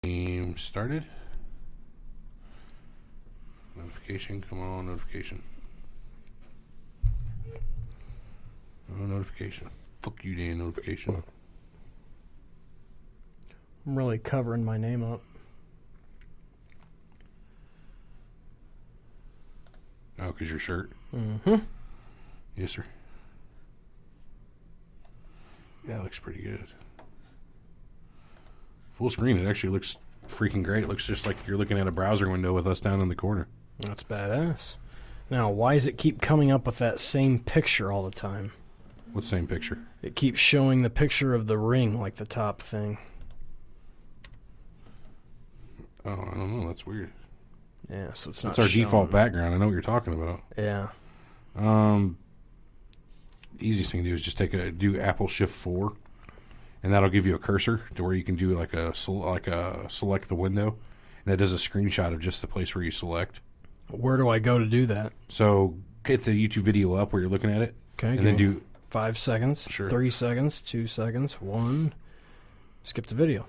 Game started. Notification, come on, notification. Oh, notification. Fuck you, Dan, notification. I'm really covering my name up. Oh, because your shirt? Mm-hmm. Yes, sir. Yeah, it looks pretty good. Full screen, it actually looks freaking great. It looks just like you're looking at a browser window with us down in the corner. That's badass. Now, why does it keep coming up with that same picture all the time? What same picture? It keeps showing the picture of the ring, like the top thing. Oh, I don't know. That's weird. Yeah, so it's not. That's our showing. default background. I know what you're talking about. Yeah. Easiest thing to do is just do Apple Shift 4, and that'll give you a cursor to where you can do like a select the window, and that does a screenshot of just the place where you select. Where do I go to do that? So get the YouTube video up where you're looking at it. Okay. And then do 5 seconds, Sure. 3 seconds, 2 seconds, 1. Skip the video.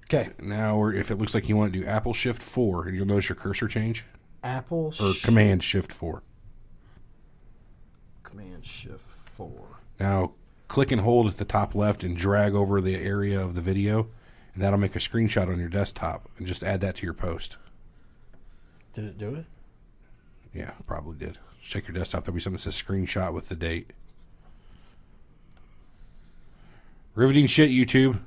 Okay. Now, or if it looks like you want to do Apple Shift 4, and you'll notice your cursor change. Apple Or Command Shift 4. Command Shift 4. Now, click and hold at the top left and drag over the area of the video, and that'll make a screenshot on your desktop, and just add that to your post. Did it do it? Yeah, probably did. Check your desktop. There'll be something that says screenshot with the date. Riveting shit, YouTube.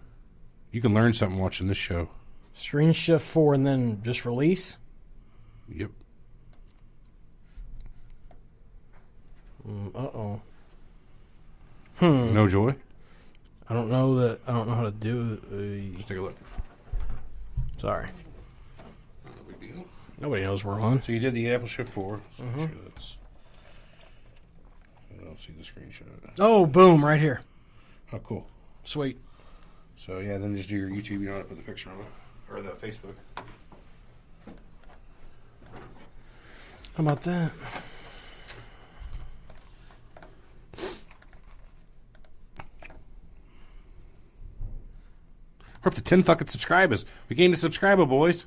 You can learn something watching this show. Screen Shift 4 and then just release? Yep. Uh-oh. No joy? I don't know how to do it. Let's take a look. Sorry. No big deal. Nobody knows we're on. So you did the Apple Shift 4. So Mm-hmm. make sure that's... I don't see the screenshot. Oh, boom, right here. Oh, cool. Sweet. So, yeah, then just do your YouTube. You know how to put the picture on it. Or the Facebook. How about that? We're up to 10 fucking subscribers. We gained a subscriber, boys.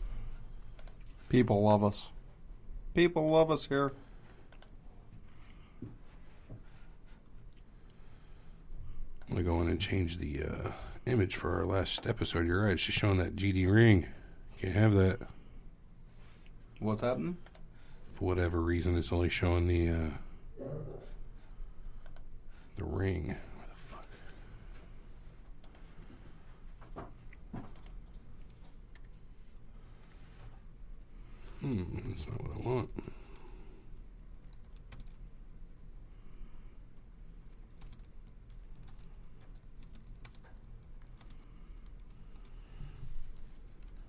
People love us. People love us here. I'm going to go in and change the image for our last episode. You're right. It's just showing that GD ring. Can't have that. What's happening? For whatever reason, it's only showing the ring. Where the fuck? That's not what I want.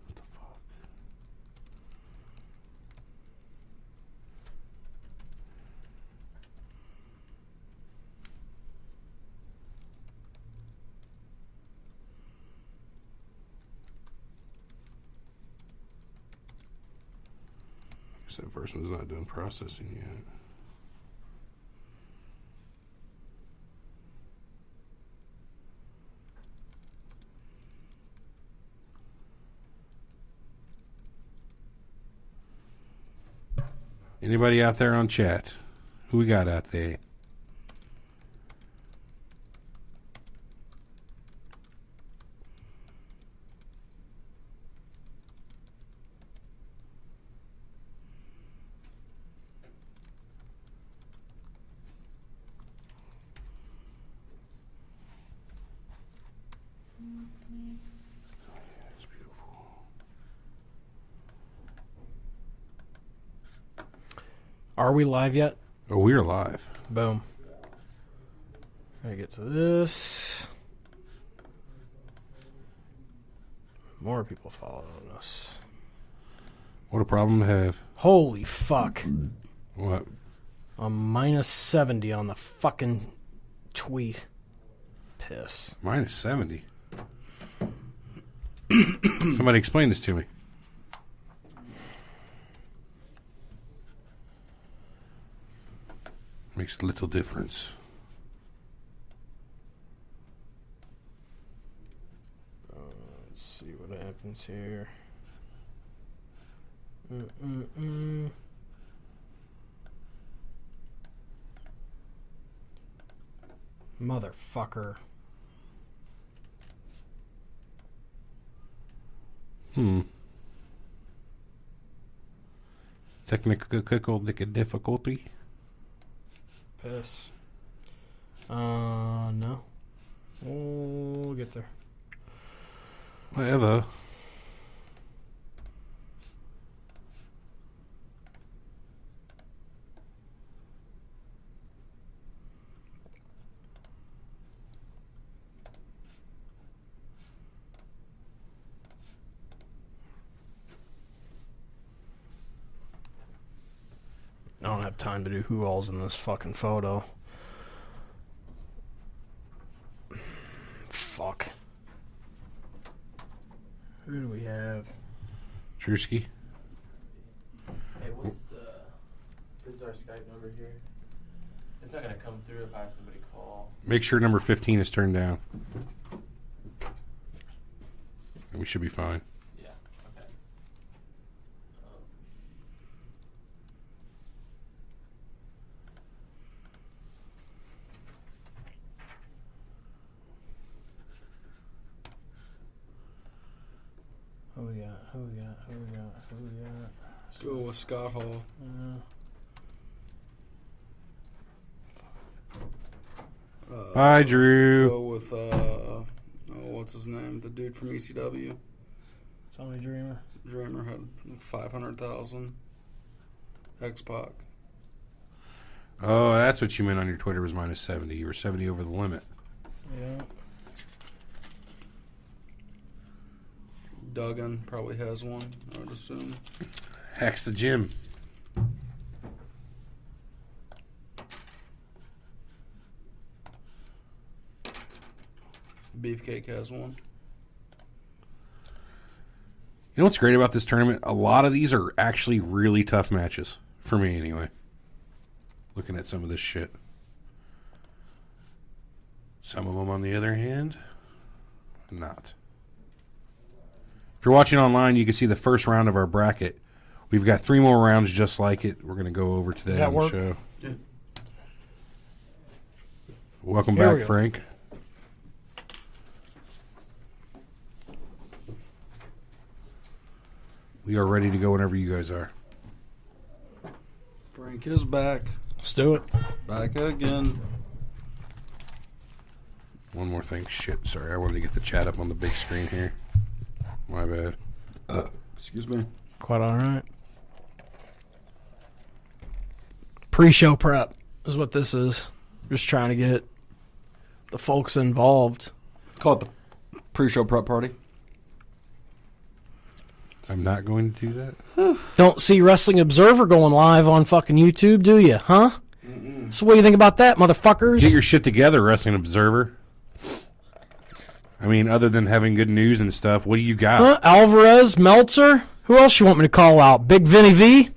What the fuck? That person's not done processing yet. Anybody out there on chat? Who we got out there? That's beautiful. Are we live yet? Oh, we're live. Boom. I get to this. More people following us. What a problem to have. Holy fuck. What? I'm minus 70 on the fucking tweet. Piss. Minus 70. Somebody explain this to me. Makes little difference. Let's see what happened. happens here? Motherfucker. Technical difficulty. Piss. No. We'll get there. Whatever. I don't have time to do who all's in this fucking photo. Fuck. Who do we have? Drewski. Hey, this is our Skype number here. It's not going to come through if I have somebody call. Make sure number 15 is turned down. And we should be fine. Yeah, okay. Who we got? Go with Scott Hall. Bye, Drew. Go with, what's his name? The dude from ECW. Tommy Dreamer. Dreamer had 500,000. X-Pac. Oh, that's what you meant on your Twitter was minus 70. You were 70 over the limit. Yeah. Duggan probably has one, I would assume. Hacks the gym. Beefcake has one. You know what's great about this tournament? A lot of these are actually really tough matches. For me, anyway. Looking at some of this shit. Some of them, on the other hand, not. If you're watching online, you can see the first round of our bracket. We've got 3 more rounds just like it. We're going to go over today on the show. Yeah. Welcome Here we back, go. Frank. We are ready to go whenever you guys are. Frank is back. Let's do it. Back again. One more thing. Shit, sorry. I wanted to get the chat up on the big screen here. My bad. Excuse me. Quite all right. Pre-show prep is what this is. Just trying to get the folks involved. Call it the pre-show prep party. I'm not going to do that. Don't see Wrestling Observer going live on fucking YouTube, do you? Huh? So what do you think about that, motherfuckers? Get your shit together, Wrestling Observer. I mean, other than having good news and stuff, what do you got? Huh? Alvarez, Meltzer? Who else you want me to call out? Big Vinny V?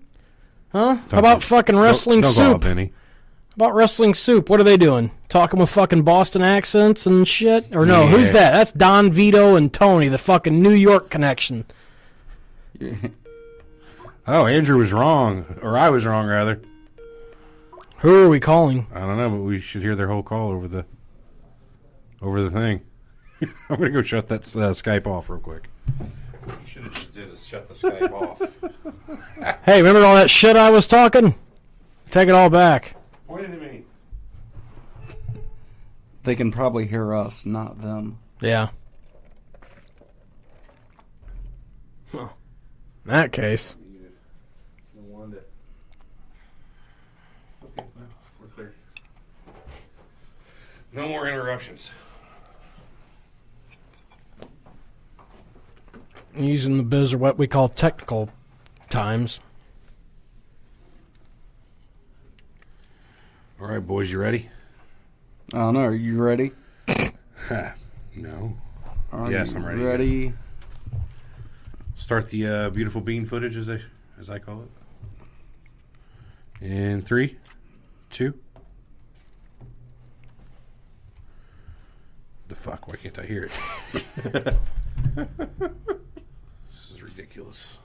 Huh? How about fucking Wrestling don't go out, Soup? Vinny. How about Wrestling Soup? What are they doing? Talking with fucking Boston accents and shit? Or no, Yeah. who's that? That's Don Vito and Tony, the fucking New York connection. Yeah. Oh, Andrew was wrong. Or I was wrong, rather. Who are we calling? I don't know, but we should hear their whole call over the thing. I'm going to go shut that Skype off real quick. Should have just did is shut the Skype off. Hey, remember all that shit I was talking? Take it all back. Pointed at me. They can probably hear us, not them. Yeah. Well, in that case. No wonder. Okay, well, we're clear. No more interruptions. Using the biz or what we call technical times. All right, boys, you ready? I don't know. Are you ready? No. Are Yes, you I'm ready. Ready? Start the beautiful bean footage, as I call it. In 3, 2. The fuck? Why can't I hear it? ridiculous.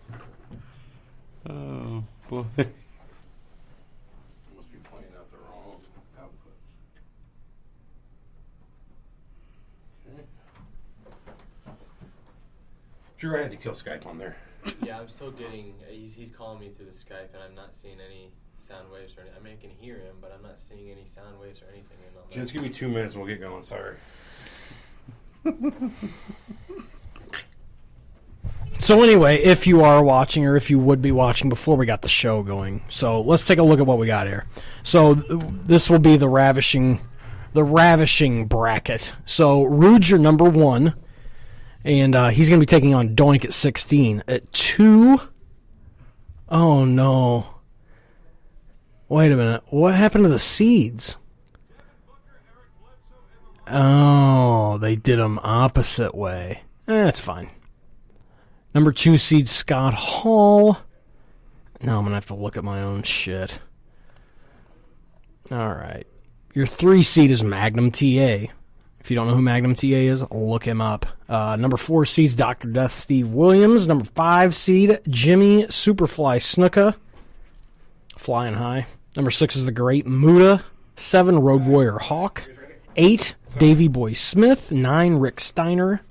Oh, boy. Must be playing out the wrong output. Okay. Drew, I had to kill Skype on there. Yeah, I'm still getting. He's calling me through the Skype, and I'm not seeing any sound waves or anything. I mean, I can hear him, but I'm not seeing any sound waves or anything. Gents, give me 2 minutes and we'll get going. Sorry. So anyway, if you are watching or if you would be watching before we got the show going, so let's take a look at what we got here. So this will be the ravishing bracket. So Rude's your number 1, and he's going to be taking on Doink at 16. At 2, oh no. Wait a minute. What happened to the seeds? Oh, they did them opposite way. That's fine. Number 2 seed Scott Hall. Now I'm going to have to look at my own shit. All right. Your 3 seed is Magnum TA. If you don't know who Magnum TA is, look him up. Number 4 seed's Dr. Death Steve Williams. Number 5 seed Jimmy Superfly Snuka. Flying high. Number 6 is the Great Muda. 7 Road Warrior Hawk. 8 Davey Boy Smith. 9 Rick Steiner.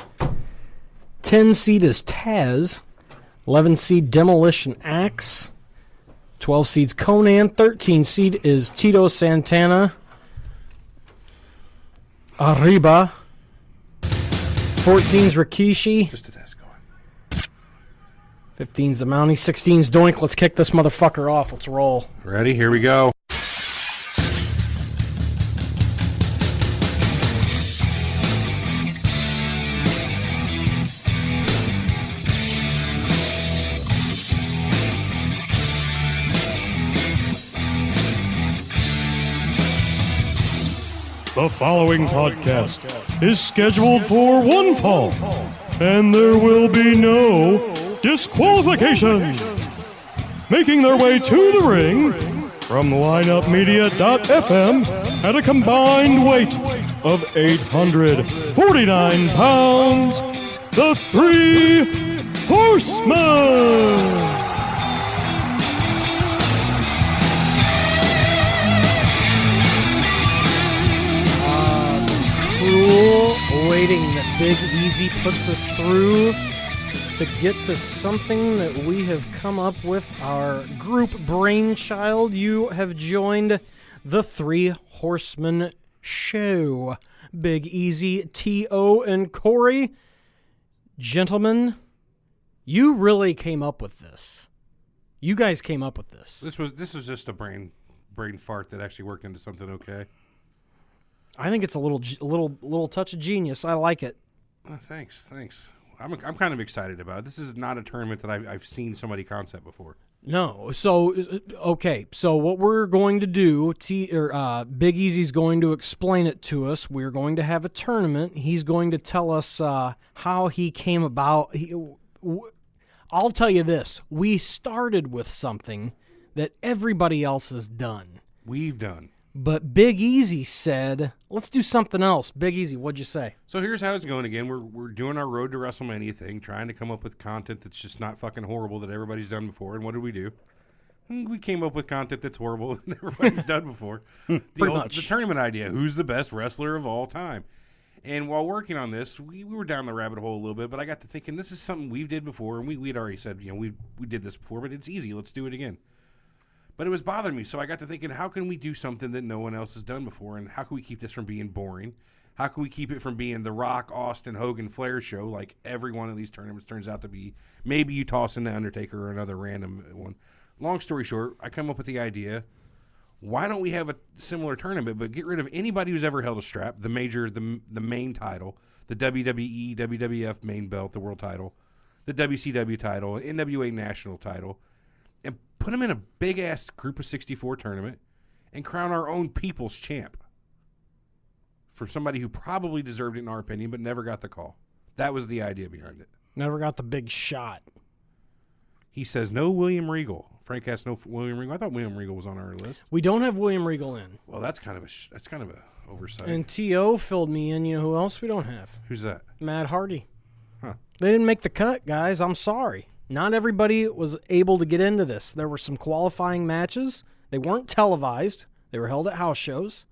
10 seed is Taz. 11 seed Demolition Axe. 12 seed's Conan. 13 seed is Tito Santana. Arriba. 14's Rikishi. Just a test going. 15's the Mountie. 16's Doink. Let's kick this motherfucker off. Let's roll. Ready? Here we go. The following podcast is scheduled for one fall, and there will be no disqualifications. Making their way to the ring from lineupmedia.fm at a combined weight of 849 pounds, the Three Horsemen. Waiting that Big Easy puts us through to get to something that we have come up with, our group brainchild. You have joined the Three Horsemen Show. Big Easy, T.O., and Corey. Gentlemen, you really came up with this. You guys came up with this. This was just a brain fart that actually worked into something okay. I think it's a little touch of genius. I like it. Thanks. I'm kind of excited about it. This is not a tournament that I've seen somebody concept before. No. So, okay. So what we're going to do, Big Easy's going to explain it to us. We're going to have a tournament. He's going to tell us how he came about. I'll tell you this. We started with something that everybody else has done. We've done. But Big Easy said, let's do something else. Big Easy, what'd you say? So here's how it's going again. We're doing our Road to WrestleMania thing, trying to come up with content that's just not fucking horrible that everybody's done before. And what did we do? We came up with content that's horrible that everybody's done before. Pretty much. The tournament idea, who's the best wrestler of all time? And while working on this, we were down the rabbit hole a little bit, but I got to thinking this is something we've did before, and we'd already said, we did this before, but it's easy. Let's do it again. But it was bothering me, so I got to thinking, how can we do something that no one else has done before, and how can we keep this from being boring? How can we keep it from being the Rock, Austin, Hogan, Flair show like every one of these tournaments turns out to be? Maybe you toss in the Undertaker or another random one. Long story short, I come up with the idea, why don't we have a similar tournament, but get rid of anybody who's ever held a strap, the main title, the WWE, WWF main belt, the world title, the WCW title, NWA national title, and put them in a big-ass Group of 64 tournament and crown our own people's champ for somebody who probably deserved it in our opinion but never got the call. That was the idea behind it. Never got the big shot. He says no William Regal. Frank asked no William Regal. I thought William Regal was on our list. We don't have William Regal in. Well, that's kind of a oversight. And T.O. filled me in. You know who else we don't have? Who's that? Matt Hardy. Huh. They didn't make the cut, guys. I'm sorry. Not everybody was able to get into this. There were some qualifying matches. They weren't televised. They were held at house shows,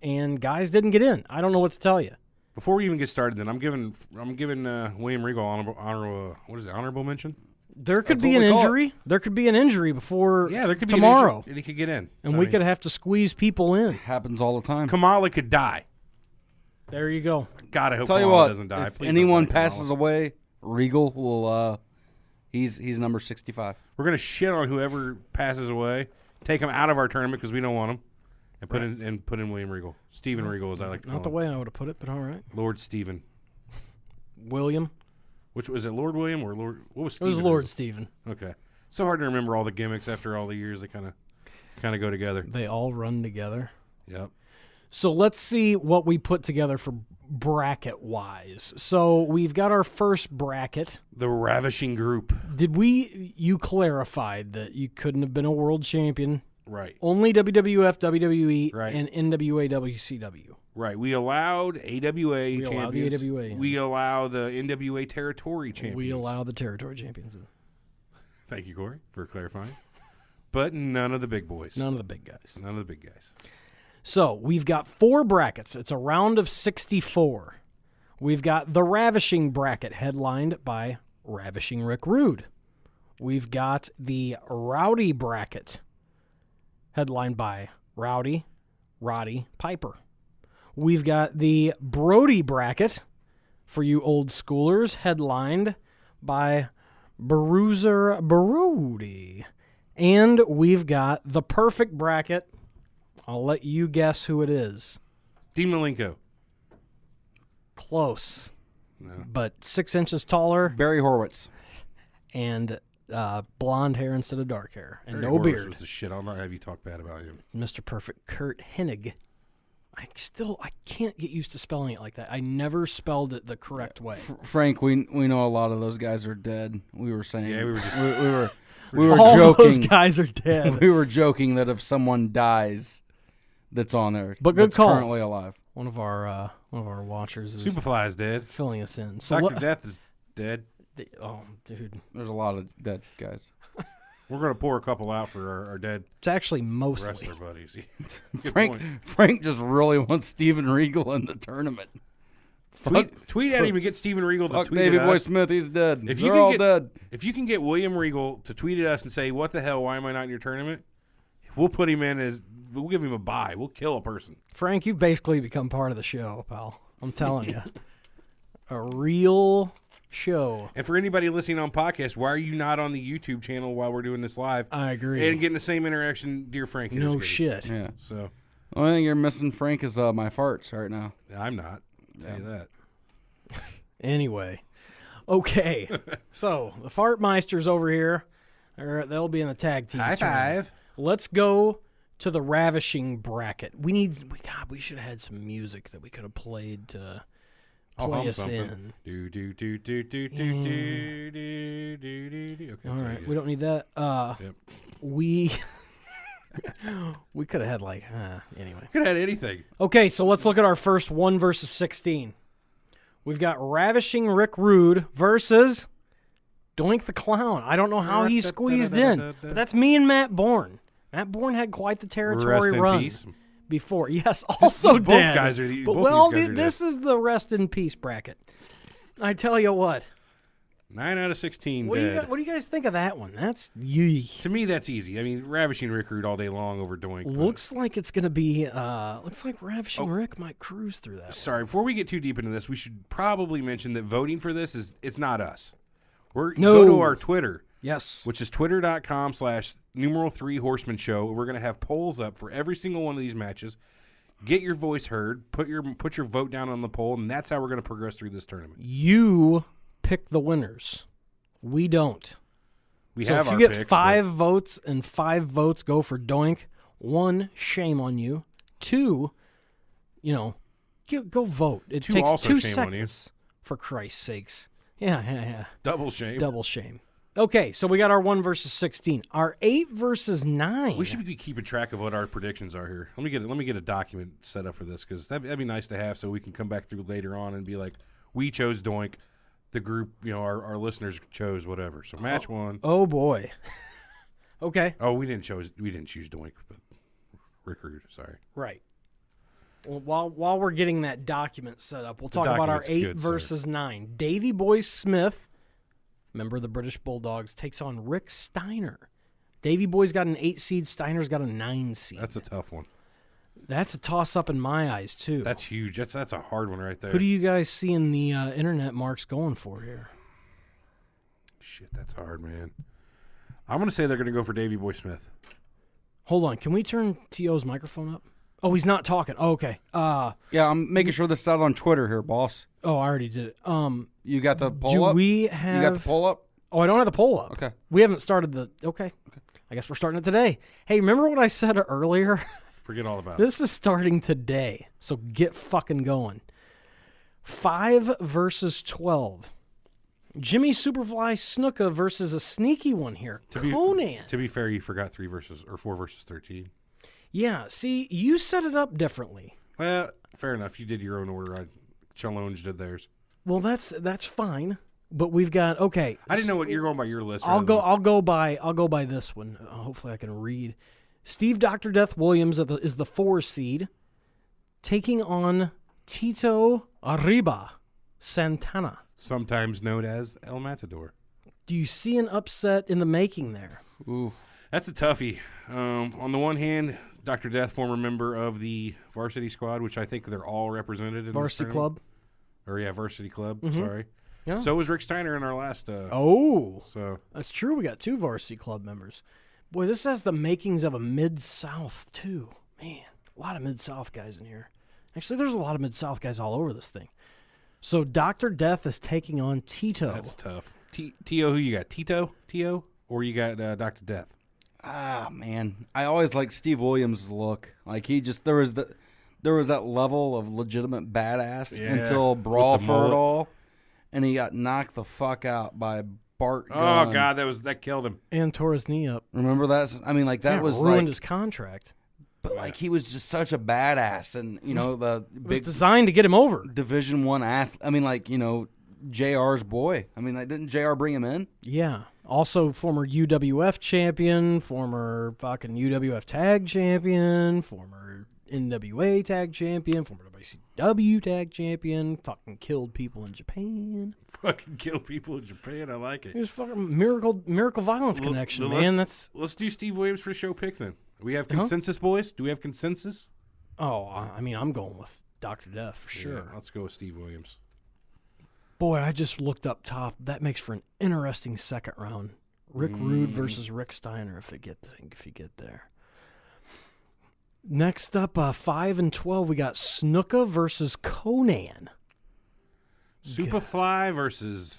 and guys didn't get in. I don't know what to tell you. Before we even get started, then I'm giving William Regal honorable mention. There could be an injury. There could be an injury before There could be tomorrow, an injury, and he could get in, and we could have to squeeze people in. Happens all the time. Kamala could die. There you go. God, I hope Tell you Kamala what, doesn't die. if Please anyone don't die, passes Kamala. away, Regal will. He's number 65. We're gonna shit on whoever passes away. Take him out of our tournament because we don't want him, and put in William Regal, Steven Regal, as I like to call Not the him. way I would have put it, but all right. Lord Steven. William. Which was it, Lord William or Lord? What was It Steven? was Lord Steven. Okay, so hard to remember all the gimmicks after all the years. They kind of go together. They all run together. Yep. So let's see what we put together for bracket-wise. So we've got our first bracket. The Ravishing Group. You clarified that you couldn't have been a world champion. Right. Only WWF, WWE, Right. and NWA, WCW. Right. We allowed AWA We allow the champions. AWA in. We allow the NWA territory champions. We allow the territory champions in. Thank you, Corey, for clarifying. But none of the big boys. None of the big guys. None of the big guys. So we've got 4 brackets. It's a round of 64. We've got the Ravishing bracket headlined by Ravishing Rick Rude. We've got the Rowdy bracket headlined by Roddy Piper. We've got the Brody bracket for you old schoolers headlined by Bruiser Brody. And we've got the perfect bracket. I'll let you guess who it is. Dean Malenko. Close. No. But 6 inches taller Barry Horowitz. and blonde hair instead of dark hair. And Barry no Horowitz beard. was the shit. I'll not have you talk bad about him. Mr. Perfect, Curt Hennig. I can't get used to spelling it like that. I never spelled it the correct way. Frank, we know a lot of those guys are dead. We were saying. Yeah, we were just- we were All joking. those guys are dead. We were joking that if someone dies, that's on there. But good that's call. Currently alive. One of our watchers is Superfly is dead. filling us in. So Dr. Death is dead. oh, dude, There's a lot of dead guys. We're going to pour a couple out for our dead it's actually mostly. wrestler buddies. Good point. Frank just really wants Steven Regal in the tournament. Tweet at him and get Steven Regal to Fuck tweet Davey at Boy us. Smith, he's dead. If They're you can all get- dead. If you can get William Regal to tweet at us and say, "What the hell? Why am I not in your tournament?" We'll put him in as. We'll give him a bye. We'll kill a person. Frank, you've basically become part of the show, pal. I'm telling you. A real show. And for anybody listening on podcast, why are you not on the YouTube channel while we're doing this live I agree. and getting the same interaction dear Frank is No getting? shit. Yeah. So The only thing you're missing, Frank, is my farts right now. I'm not. I'll tell you that. Anyway. Okay. So, the Fartmeisters over here, they'll be in the tag team. High tournament. five. Let's go to the Ravishing bracket. We should have had some music that we could have played to I'll play hum us something. in. Do do do do do do do do do do. Okay, All that's right, good. we don't need that. Yep. We could have had anyway. Could have had anything. Okay, so let's look at our first 1 versus 16. We've got Ravishing Rick Rude versus Doink the Clown. I don't know how he squeezed in, but that's me and Matt Bourne. Matt Bourne had quite the territory Rest in run peace. before. Yes, also both dead. guys are but both well, these guys are this is the rest in peace bracket. I tell you what. 9 out of 16 What dead. do you guys think of that one? That's yee. To me, that's easy. I mean, Ravishing Rick Rude all day long over Doink. but- Looks like it's gonna be. Looks like Oh. Ravishing Rick might cruise through that. Sorry, before we get too deep into this, we should probably mention that voting for this it's not us. No. Go to our Twitter, Yes. which is twitter.com/Three Horsemen Show. We're going to have polls up for every single one of these matches. Get your voice heard. Put your vote down on the poll, and that's how we're going to progress through this tournament. You pick the winners. We don't. We So have if our you get picks, 5 votes and 5 votes go for Doink, 1, shame on you. 2, go vote. It 2 takes also 2 shame on you. seconds. For Christ's sakes. Yeah. but double shame. Double shame. Okay, so we got our 1 versus 16. Our 8 versus 9. We should be keeping track of what our predictions are here. Let me get a document set up for this because that'd be nice to have so we can come back through later on and be like, we chose Doink. the group, our listeners chose whatever. So match one. Oh boy. Okay. Oh, we didn't choose Doink, but Rick Rude. Sorry. Right. Well, while we're getting that document set up, we'll talk about our 8 versus 9. Davey Boy Smith, member of the British Bulldogs, takes on Rick Steiner. Davey Boy's got an 8 seed. Steiner's got a 9 seed. That's a tough one. That's a toss-up in my eyes, too. That's huge. That's a hard one right there. Who do you guys see in the internet marks going for here? Shit, that's hard, man. I'm going to say they're going to go for Davey Boy Smith. Hold on. Can we turn T.O.'s microphone up? Oh, he's not talking. Oh, okay. Yeah, I'm making sure this is out on Twitter here, boss. Oh, I already did it. You got the poll do up? we have... You got the poll up? Oh, I don't have the poll up. Okay. We haven't started the... Okay. I guess we're starting it today. Hey, remember what I said earlier? Forget all about it. This is starting today, so get fucking going. 5 versus 12. Jimmy Superfly Snuka versus a sneaky one here. Conan. To be fair, you forgot 4 versus 13. Yeah, see, you set it up differently. Well, fair enough. You did your own order. Challenge did theirs. Well, that's fine. But we've got I didn't know what you're going by your list. I'll go by this one. Hopefully I can read. Steve Dr. Death Williams is the 4 seed, taking on Tito Arriba Santana. Sometimes known as El Matador. Do you see an upset in the making there? Ooh. That's a toughie. On the one hand, Dr. Death, former member of the varsity squad, which I think they're all represented in Varsity Club? Varsity Club. Mm-hmm. Sorry. Yeah. So was Rick Steiner in our last. So that's true. We got 2 Varsity Club members. Boy, this has the makings of a Mid-South, too. Man, a lot of Mid-South guys in here. Actually, there's a lot of Mid-South guys all over this thing. So Dr. Death is taking on Tito. That's tough. Tio, who you got? Tio? Or you got Dr. Death? Ah, man. I always liked Steve Williams' look. Like, there was that level of legitimate badass until Brawl for It All, and he got knocked the fuck out by Bart Gunn. Oh, God, that killed him. And tore his knee up. Remember that? I mean, like, that was ruined his contract. But, like, he was just such a badass, and, the It big was designed to get him over. Division I athlete. I mean, like, JR's boy. I mean, didn't JR bring him in? Yeah. Also, former UWF champion, former fucking UWF tag champion, former NWA tag champion, former WCW tag champion, fucking killed people in Japan. Fucking killed people in Japan. I like it. It was fucking miracle violence connection, man. Let's do Steve Williams for show pick then. We have consensus, boys? Do we have consensus? Oh, I mean, I'm going with Dr. Death for sure. Yeah, let's go with Steve Williams. Boy, I just looked up top. That makes for an interesting second round. Rick Rude versus Rick Steiner if you get there. Next up, 5 and 12, we got Snuka versus Conan. Superfly versus...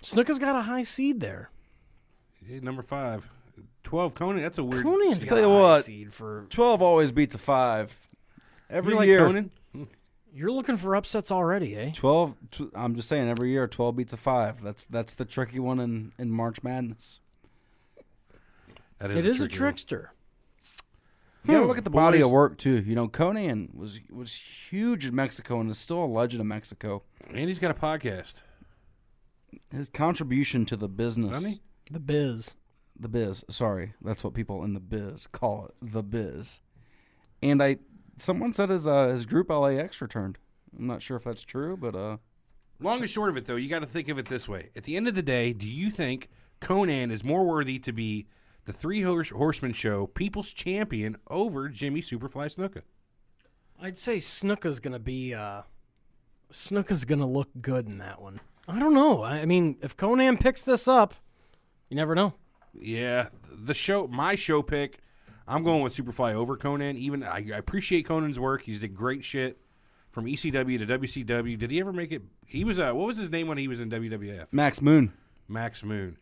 Snuka's got a high seed there. Yeah, number 5. 12, Conan, that's a weird... Conan's got Tell a you high what, seed for... 12 always beats a 5. Every you year. like Conan? You're looking for upsets already, eh? 12, I'm just saying, every year 12 beats a 5. That's the tricky one in March Madness. That It is a tricky one. trickster. You gotta look at the body Boys. of work too. Conan was huge in Mexico and is still a legend in Mexico. And he's got a podcast. His contribution to the business, Doesn't he? The biz. Sorry, that's what people in the biz call it, the biz. And someone said his group LAX returned. I'm not sure if that's true, but Long and short of it, though, you got to think of it this way. At the end of the day, do you think Conan is more worthy to be the Three Horsemen Show People's Champion over Jimmy Superfly Snuka? I'd say Snuka's going to be... Snuka's going to look good in that one. I don't know. I mean, if Conan picks this up, you never know. Yeah, my show pick, I'm going with Superfly over Conan. Even I appreciate Conan's work. He's did great shit from ECW to WCW. Did he ever make it? He was what was his name when he was in WWF? Max Moon. Max Moon.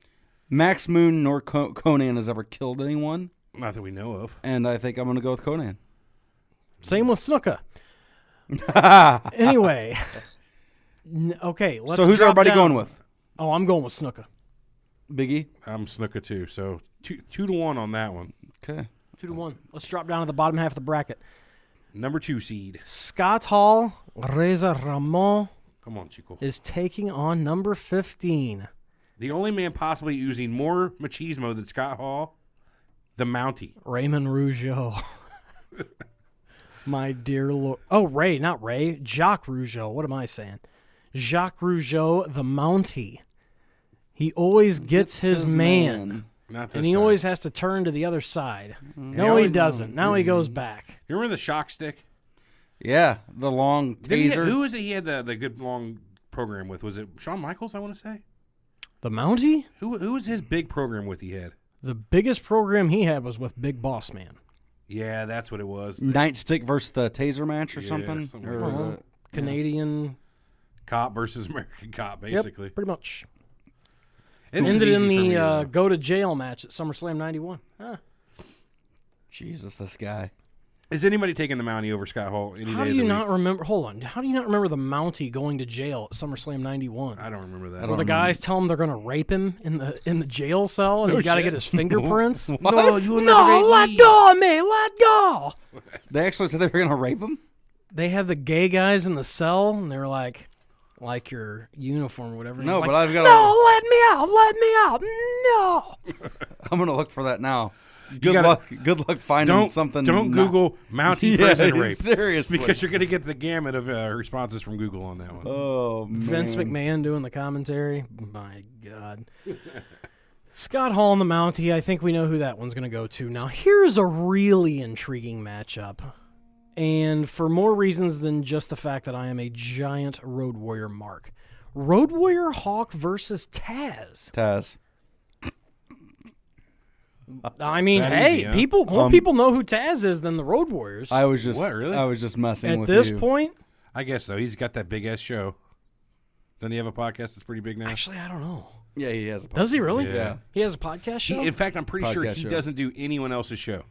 Max Moon nor Conan has ever killed anyone. Not that we know of. And I think I'm going to go with Conan. Same with Snuka. Anyway. Okay, let's So who's drop everybody down. going with? Oh, I'm going with Snuka. Biggie? I'm Snuka too. So 2-1 on that one. Okay. 2-1. Let's drop down to the bottom half of the bracket. Number 2 seed. Scott Hall, Reza Ramon Come on, Chico. is taking on number 15. The only man possibly using more machismo than Scott Hall, the Mountie. Raymond Rougeau. My dear Lord. Oh, Ray, not Ray. Jacques Rougeau. What am I saying? Jacques Rougeau, the Mountie. He always gets his man. Not this And he time. always has to turn to the other side. No, he always- doesn't. Now he goes back. You remember the shock stick? Yeah, the long taser. Who was it he had the good long program with? Was it Shawn Michaels, I want to say? The Mountie? Who was his big program with he had? The biggest program he had was with Big Boss Man. Yeah, that's what it was. Nightstick versus the taser match or Yeah, something? something Or, like Well, Canadian. Cop versus American Cop, basically. Yep, pretty much. It's Ended easy in for me the to- go to jail match at SummerSlam 91. Huh. Jesus, this guy. Is anybody taking the Mountie over Scott Hall any How day do of you the not week? remember? Hold on. How do you not remember the Mountie going to jail at SummerSlam 91? I don't remember that. Where the guys tell him they're going to rape him in the jail cell, and he's got to get his fingerprints. No, you will No, never let me. go of me, let go. They actually said they were going to rape him? They had the gay guys in the cell, and they were like your uniform or whatever. No, He's but like, I've got no, let me out, no. I'm going to look for that now. gotta- Good luck finding something. Don't not- Google Mountie Yeah, prison rape. seriously. Because you're going to get the gamut of responses from Google on that one. Oh, man. Vince McMahon doing the commentary. My God. Scott Hall and the Mountie, I think we know who that one's going to go to. Now, here's a really intriguing matchup. And for more reasons than just the fact that I am a giant Road Warrior mark. Road Warrior Hawk versus Taz. Taz. I mean, That hey, easy, huh? more people know who Taz is than the Road Warriors. I was just What, really? I was just messing At with this you. point, I guess so. He's got that big ass show. Doesn't he have a podcast that's pretty big now? actually, I don't know. Yeah, he has a podcast. Does he really? Yeah. He has a podcast show? In fact, I'm pretty sure Podcast he show. doesn't do anyone else's show.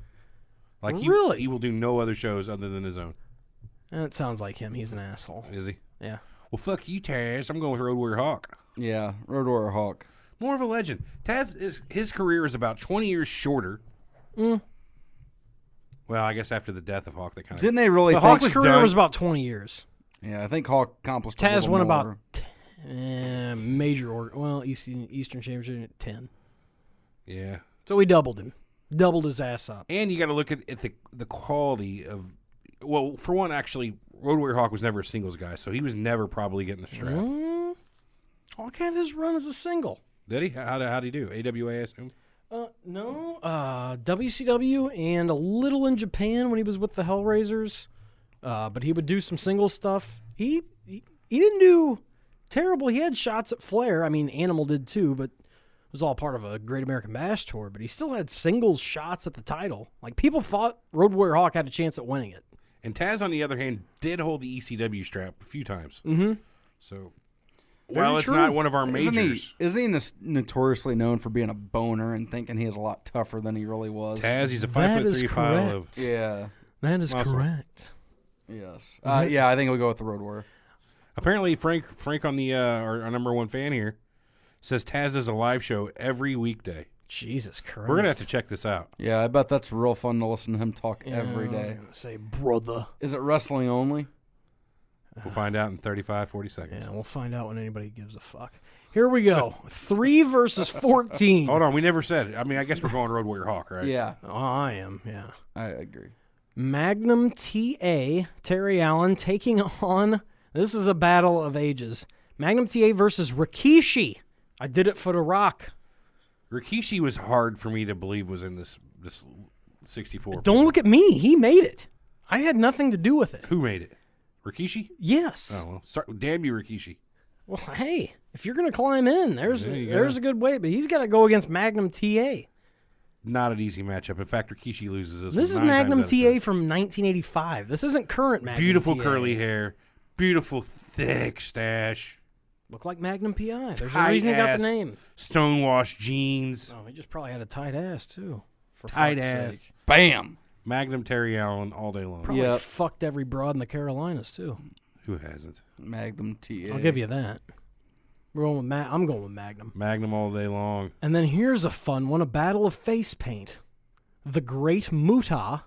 Like Really? he will do no other shows other than his own. That sounds like him. He's an asshole. Is he? Yeah. Well, fuck you, Taz. I'm going with Road Warrior Hawk. Yeah, Road Warrior Hawk. More of a legend. His career is about 20 years shorter. Well, I guess after the death of Hawk, they kind of Didn't they really The think? Hawk's was career done. was about 20 years. Yeah, I think Hawk accomplished a Taz little won more. about Eastern Championship 10. Yeah. So we doubled him. Doubled his ass up. And you got to look at the quality of. Well, for one, actually, Road Warrior Hawk was never a singles guy, so he was never probably getting the strap. Hawk had his run as a single. Did he? How'd he do? AWA, I assume? No. WCW and a little in Japan when he was with the Hellraisers. But he would do some single stuff. He didn't do terrible. He had shots at Flair. I mean, Animal did too, but it was all part of a Great American Bash tour. But he still had singles shots at the title. Like, people thought Road Warrior Hawk had a chance at winning it. And Taz, on the other hand, did hold the ECW strap a few times. Mm-hmm. So, while it's true. not one of our majors, Isn't he notoriously known for being a boner and thinking he is a lot tougher than he really was? Taz, he's a That 5'3" is pile of. correct. Yeah. That is Muscle. correct. Yes. Yeah, I think we'll go with the Road Warrior. Apparently, Frank on the our number one fan here says Taz does a live show every weekday. Jesus Christ. We're gonna have to check this out. Yeah, I bet that's real fun to listen to him talk every I was day. gonna say, brother. Is it wrestling only? We'll find out in 40 seconds. Yeah, we'll find out when anybody gives a fuck. Here we go. 3 versus 14. Hold on, we never said it. I mean, I guess we're going Road Warrior Hawk, right? Yeah, Oh, I am, yeah. I agree. Magnum TA, Terry Allen, taking on, this is a battle of ages. Magnum TA versus Rikishi. I did it for The Rock. Rikishi was hard for me to believe was in this 64. Don't look at me. He made it. I had nothing to do with it. Who made it? Rikishi? Yes. Oh well, damn you, Rikishi. Well, hey, if you're going to climb in, there's There you go. there's a good way. But he's got to go against Magnum TA. Not an easy matchup. In fact, Rikishi loses this. This is one 9 Magnum times out of TA 10. from 1985. This isn't current Magnum Beautiful TA. curly hair, beautiful thick stash, Look like Magnum PI. There's a tight reason he got ass, the name. stonewashed jeans, Oh, he just probably had a tight ass, too. For tight fuck's ass. sake. Bam. Magnum Terry Allen all day long. Probably Yep. fucked every broad in the Carolinas, too. Who hasn't? Magnum TA. I'll give you that. We're going with I'm going with Magnum. Magnum all day long. And then here's a fun one, a battle of face paint. The Great Muta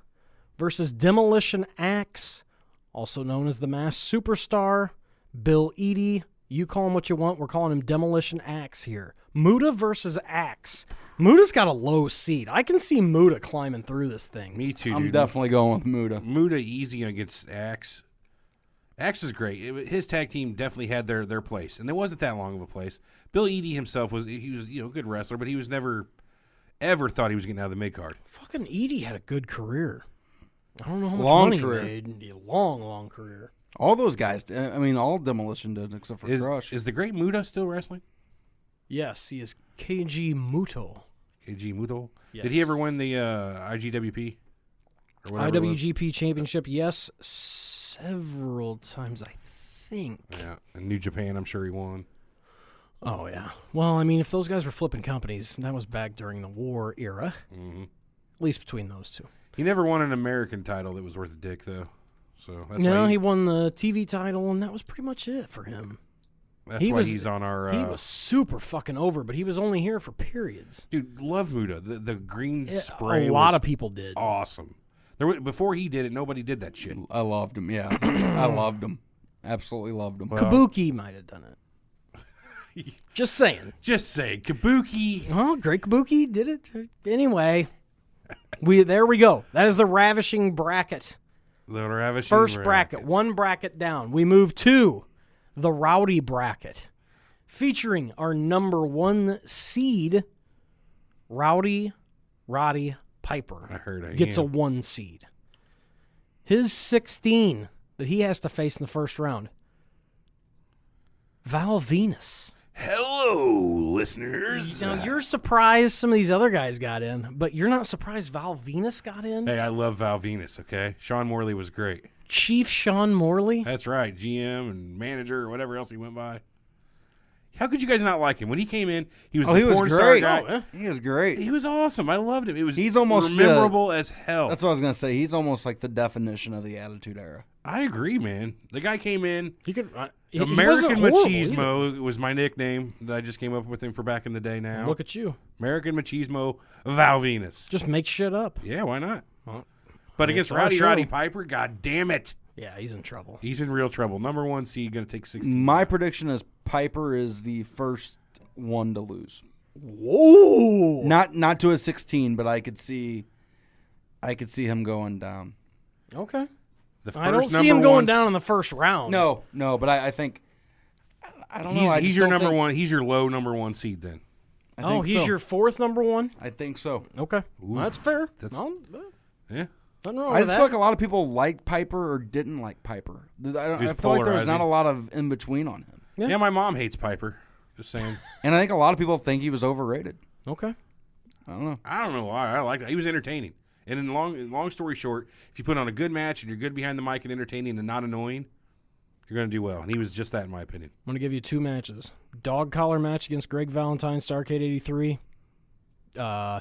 versus Demolition Axe, also known as the Masked Superstar, Bill Eadie, you call him what you want. We're calling him Demolition Axe here. Muta versus Axe. Muta's got a low seed. I can see Muta climbing through this thing. Me too, I'm dude. definitely going with Muta. Muta easy against Axe. Axe is great. His tag team definitely had their place, and it wasn't that long of a place. Bill Eadie himself was a good wrestler, but he was never ever thought he was getting out of the mid card. Fucking Eadie had a good career. I don't know how much Long money career. he made. A long career. All those guys, I mean, all Demolition did except for Crush. Is the great Muta still wrestling? Yes, he is KG Muto. KG Muto. Yes. Did he ever win the IGWP? Or whatever it was? IWGP Championship, yes, several times, I think. Yeah, in New Japan, I'm sure he won. Oh, yeah. Well, I mean, if those guys were flipping companies, that was back during the war era. Mm-hmm. At least between those two. He never won an American title that was worth a dick, though. So that's No, why he won the TV title, and that was pretty much it for him. That's why he's on our. He was super fucking over, but he was only here for periods. Dude, loved Muta. The green spray. A lot of people did. Awesome. Before he did it, nobody did that shit. I loved him, yeah. I loved him. Absolutely loved him. Kabuki might have done it. Just saying. Just say Kabuki. Oh, Great Kabuki did it. Anyway, there we go. That is the ravishing bracket. The ravishing First bracket, one bracket down. We move to the Rowdy bracket, featuring our number 1 seed, Roddy Piper. I heard it. Gets a 1 seed. His 16 that he has to face in the first round, Val Venus. Hello, listeners. Now, you're surprised some of these other guys got in, but you're not surprised Val Venus got in? Hey, I love Val Venus, okay? Sean Morley was great. Chief Sean Morley? That's right, GM and manager or whatever else he went by. How could you guys not like him? When he came in, he was the porn star guy. Oh, yeah. He was great. He was awesome. I loved him. He's almost memorable as hell. That's what I was going to say. He's almost like the definition of the Attitude Era. I agree, man. The guy came in. He could. American Machismo was my nickname that I just came up with him for back in the day now. Look at you. American Machismo Val Venus. Just make shit up. Yeah, why not? Well, but against Roddy Piper, god damn it. Yeah, he's in trouble. He's in real trouble. Number 1 seed, going to take 16. My prediction is Piper is the first one to lose. Whoa! Not to a 16, but I could see him going down. Okay. I don't see him going down in the first round. No, but I think I don't know. He's your number 1. He's your low number 1 seed then. He's your 4th number 1? I think so. Okay. Well, that's fair. Yeah. Nothing wrong I with just feel like a lot of people liked Piper or didn't like Piper. I feel like there was polarizing. not a lot of in between on him. Yeah, my mom hates Piper. Just saying. And I think a lot of people think he was overrated. Okay. I don't know. I don't know why. I liked it. He was entertaining. And in long story short, if you put on a good match and you're good behind the mic and entertaining and not annoying, you're going to do well. And he was just that, in my opinion. I'm going to give you 2 matches. Dog collar match against Greg Valentine, Starrcade 83.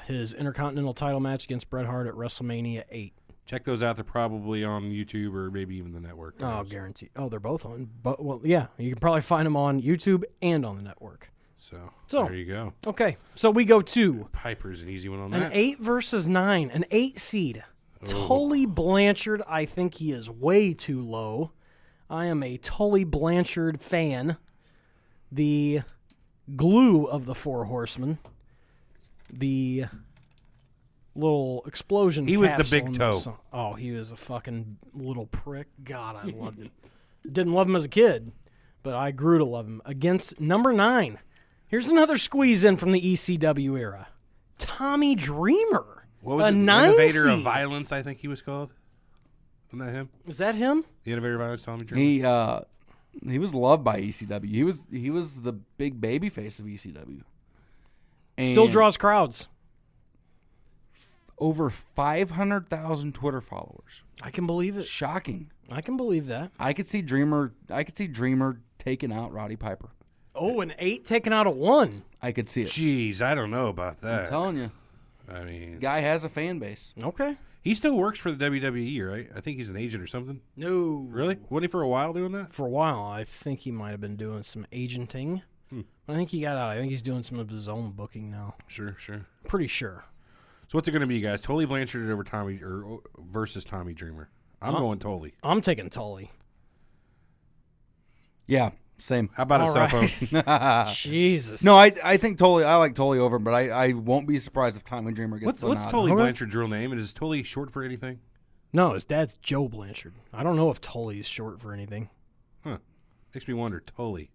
His Intercontinental title match against Bret Hart at WrestleMania 8. Check those out. They're probably on YouTube or maybe even the network. Oh, guarantee. Oh, they're both on. But well, yeah, you can probably find them on YouTube and on the network. So there you go. Okay, so we go to Piper's an easy one on an that. 8 versus 9, an 8 seed. Tully Blanchard, I think he is way too low. I am a Tully Blanchard fan. The glue of the 4 Horsemen. The little explosion. He was the capsule big in toe. the oh, he was a fucking little prick. God, I loved him. Didn't love him as a kid, but I grew to love him. Against number 9. Here's another squeeze in from the ECW era. Tommy Dreamer. What was a it? 9 Innovator of seed. Violence, I think he was called. Wasn't that him? Is that him? The Innovator of Violence, Tommy Dreamer? He was loved by ECW. He was the big baby face of ECW. Still And draws crowds. over 500,000 Twitter followers. I can believe it. Shocking. I can believe that. I could see Dreamer taking out Roddy Piper. Oh, an 8 taken out of 1. I could see it. Jeez, I don't know about I'm that. telling you, I mean, guy has a fan base. Okay. he still works for the WWE, right? I think he's an agent or something. No. Really? Wasn't he for a while doing that? For a while, I think he might have been doing some agenting. I think he got out. I think he's doing some of his own booking now. Sure. Pretty sure. So what's it going to be, guys? Tully Blanchard over Tommy versus Tommy Dreamer. I'm going Tully. I'm taking Tully. Yeah, same. How about a All cell right. phone? Jesus. No, I think Tully. I like Tully over him, but I won't be surprised if Tommy Dreamer gets the What's nod. Tully Okay. Blanchard's real name? And is Tully short for anything? No, his dad's Joe Blanchard. I don't know if Tully's short for anything. Huh. Makes me wonder. Tully.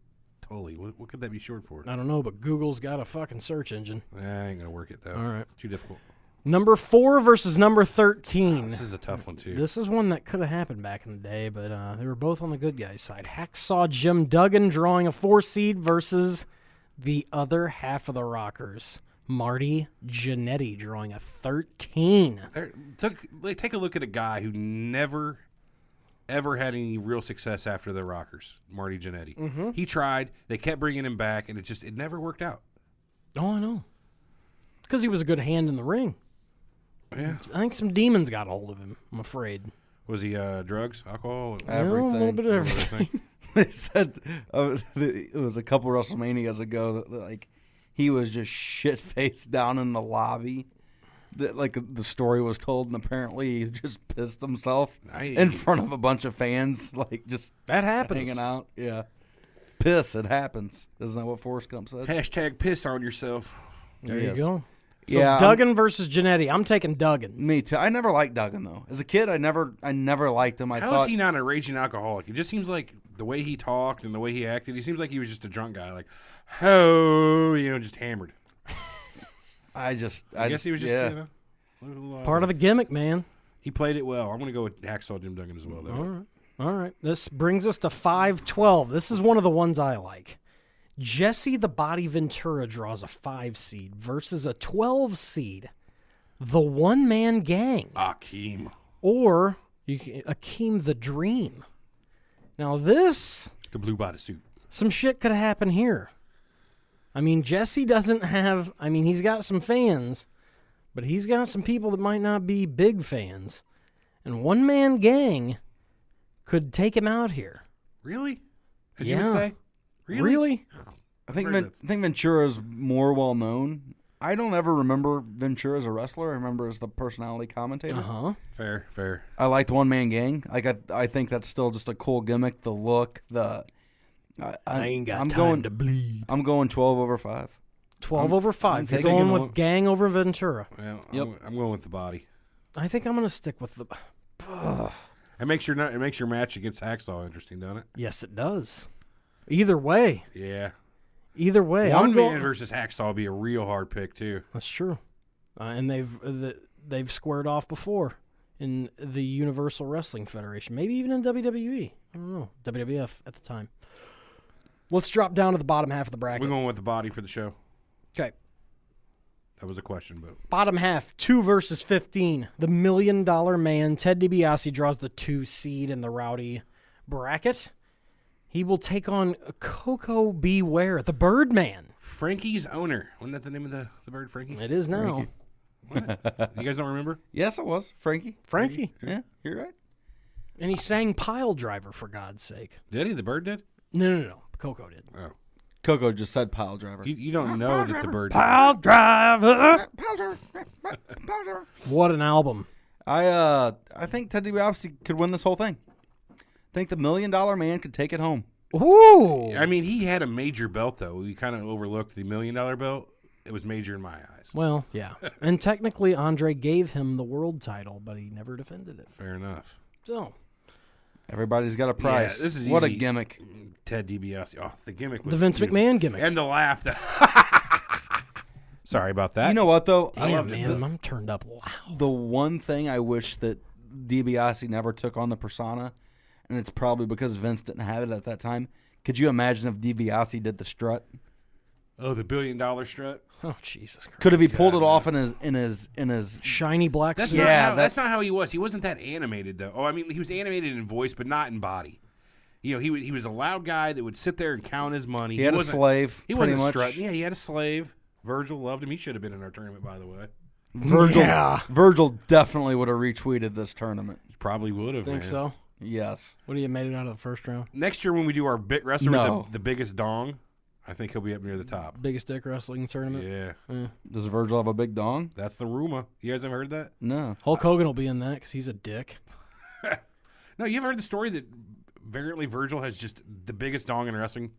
What could that be short for? I don't know, but Google's got a fucking search engine. I ain't gonna work it though. All right. Too difficult. Number 4 versus number 13. This is a tough one too. This is one that could have happened back in the day, but they were both on the good guys' side. Hacksaw Jim Duggan drawing a 4 seed versus the other half of the Rockers. Marty Jannetty drawing a 13. Take a look at a guy who never, ever had any real success after the Rockers, Marty Jannetty. Mm-hmm. He tried. They kept bringing him back, and it never worked out. Oh, I know. Because he was a good hand in the ring. Yeah. I think some demons got a hold of him, I'm afraid. Was he drugs, alcohol? Yeah, a little Everything. bit of everything. They said it was a couple WrestleManias ago that like he was just shit faced down in the lobby. That like the story was told, and apparently he just pissed himself in front of a bunch of fans, like just That happens. hanging out. Yeah, piss. It happens. Isn't that what Forrest Gump said? Hashtag piss on yourself. There Yes. you go. So Yeah, Duggan versus Jannetty. I'm taking Duggan. Me too. I never liked Duggan though. As a kid, I never liked him. I How thought is he not a raging alcoholic? It just seems like the way he talked and the way he acted, he seems like he was just a drunk guy, like, just hammered. I guess he was just, yeah. Part of the gimmick, man. He played it well. I'm going to go with Hacksaw Jim Duggan as well, though. All right. All right. This brings us to 5-12. This is one of the ones I like. Jesse the Body Ventura draws a 5 seed versus a 12 seed. The One Man Gang. Akeem. Or Akeem the Dream. Now this, The blue bodysuit. some shit could happen here. I mean, Jesse doesn't have, he's got some fans, but he's got some people that might not be big fans. And One Man Gang could take him out here. Really? As Yeah. you would say? Really? I think heard I think Ventura's more well known. I don't ever remember Ventura as a wrestler. I remember as the personality commentator. Uh-huh. Fair. I liked One Man Gang. I think that's still just a cool gimmick. The look, I ain't got I'm time going to bleed. I'm going 12/5. 12 over 5. I'm You're taking going him with on- Gang over Ventura. Well, Yep. I'm going with the body. I think I'm going to stick with the... It makes your match against Hacksaw interesting, doesn't it? Yes, it does. Either way. Yeah. Either way. One I'm going... man versus Hacksaw would be a real hard pick, too. That's true. And they've squared off before in the Universal Wrestling Federation. Maybe even in WWE. I don't know. WWF at the time. Let's drop down to the bottom half of the bracket. We're going with the body for the show. Okay. That was a question, but Bottom half, 2 versus 15. The $1 Million Man, Ted DiBiase, draws the 2 seed in the Rowdy bracket. He will take on Coco Beware, the Birdman. Frankie's owner. Wasn't that the name of the bird, Frankie? It is now. What? You guys don't remember? Yes, it was Frankie. Frankie. Yeah, you're right. And he sang Pile Driver, for God's sake. Did he? The bird did? No. Coco did. Oh. Coco just said pile driver. You don't know that the bird Pile Driver. Pile driver. Pile driver. What an album. I think Ted DiBiase could win this whole thing. I think the $1 Million Man could take it home. Ooh. I mean, he had a major belt, though. We kind of overlooked the $1 Million belt. It was major in my eyes. Well, yeah. And technically, Andre gave him the world title, but he never defended it. Fair enough. So, Everybody's got a price. Yeah, this is what easy. a gimmick. Ted DiBiase. Oh, the gimmick was the Vince beautiful. McMahon gimmick. And the laugh. Sorry about that. You know what, though? I Damn, loved it. man, I'm turned up loud. The one thing I wish that DiBiase never took on the persona, and it's probably because Vince didn't have it at that time. Could you imagine if DiBiase did the strut? Oh, the $1 billion strut? Oh, Jesus Christ. Could have he pulled it off in his Shiny black That's suit. not Yeah, how, that's not how he was. He wasn't that animated, though. Oh, I mean, he was animated in voice, but not in body. You know, he was a loud guy that would sit there and count his money. He had a wasn't- slave. He pretty wasn't much. strutting. Yeah, he had a slave. Virgil loved him. He should have been in our tournament, by the way. Virgil, Yeah. Virgil definitely would have retweeted this tournament. He probably would have. Think man. so? Yes. What do you made it out of the first round? Next year when we do our bit wrestler No. with the biggest dong, I think he'll be up near the top. Biggest dick wrestling tournament? Yeah, Does Virgil have a big dong? that's the rumor. You guys have heard that? No. Hulk Hogan will be in that because he's a dick. No, you ever heard the story that apparently Virgil has just the biggest dong in wrestling.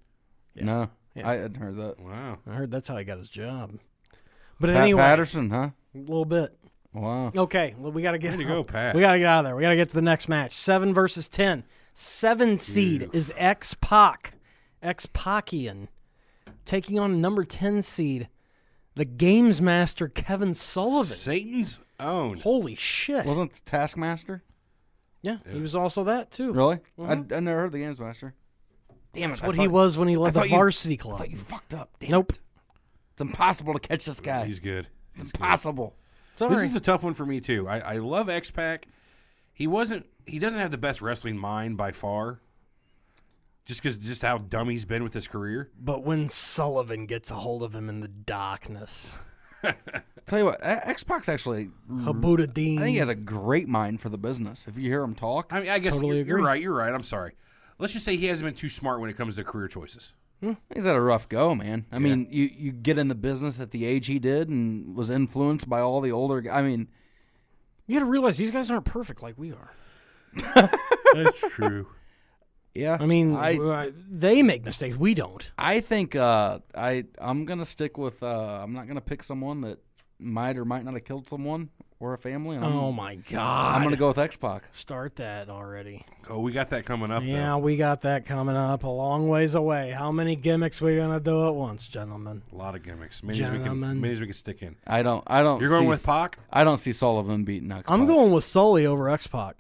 Yeah. No, Yeah. I hadn't heard that. Wow. I heard that's how he got his job. But Pat anyway, Patterson, huh? a little bit. Wow. Okay, well, we got to get. Way to go, Pat. We got to get out of there. We got to get to the next match. 7 versus 10. 7 seed is X-Pac. X-Pacian taking on number 10 seed, the Games Master Kevin Sullivan. Satan's own. Holy shit. Wasn't the Taskmaster? Yeah, he was also that too. Really? Mhm. I never heard the Games Master. Damn it! That's what he was when he led the varsity I club. thought you fucked up. Damn Nope. it. It's impossible to catch this guy. He's good. It's impossible. Sorry. This is the tough one for me too. I love X-Pac. He doesn't have the best wrestling mind by far. Just how dumb he's been with his career. But when Sullivan gets a hold of him in the darkness, Tell you what, X-Pac's actually. Habuda Dean. I think he has a great mind for the business. If you hear him talk, I mean, I guess Totally you're agree. right. You're right. I'm sorry. Let's just say he hasn't been too smart when it comes to career choices. he's had a rough go, man. I mean, you get in the business at the age he did and was influenced by all the older guys. I mean, You got to realize these guys aren't perfect like we are. That's true. yeah. I mean, I they make mistakes. We don't. think I'm gonna stick with. I'm not gonna pick someone that might or might not have killed someone or a family. Oh my God! I'm gonna go with X-Pac. Start that already. Oh, we got that coming up. Yeah, we got that coming up a long ways away. How many gimmicks we gonna do at once, gentlemen? though. A lot of gimmicks. Many as Gentlemen. we can stick in. I don't. You're going see- with Pac? I don't see Sullivan beating X-Pac. I'm going with Sully over X-Pac.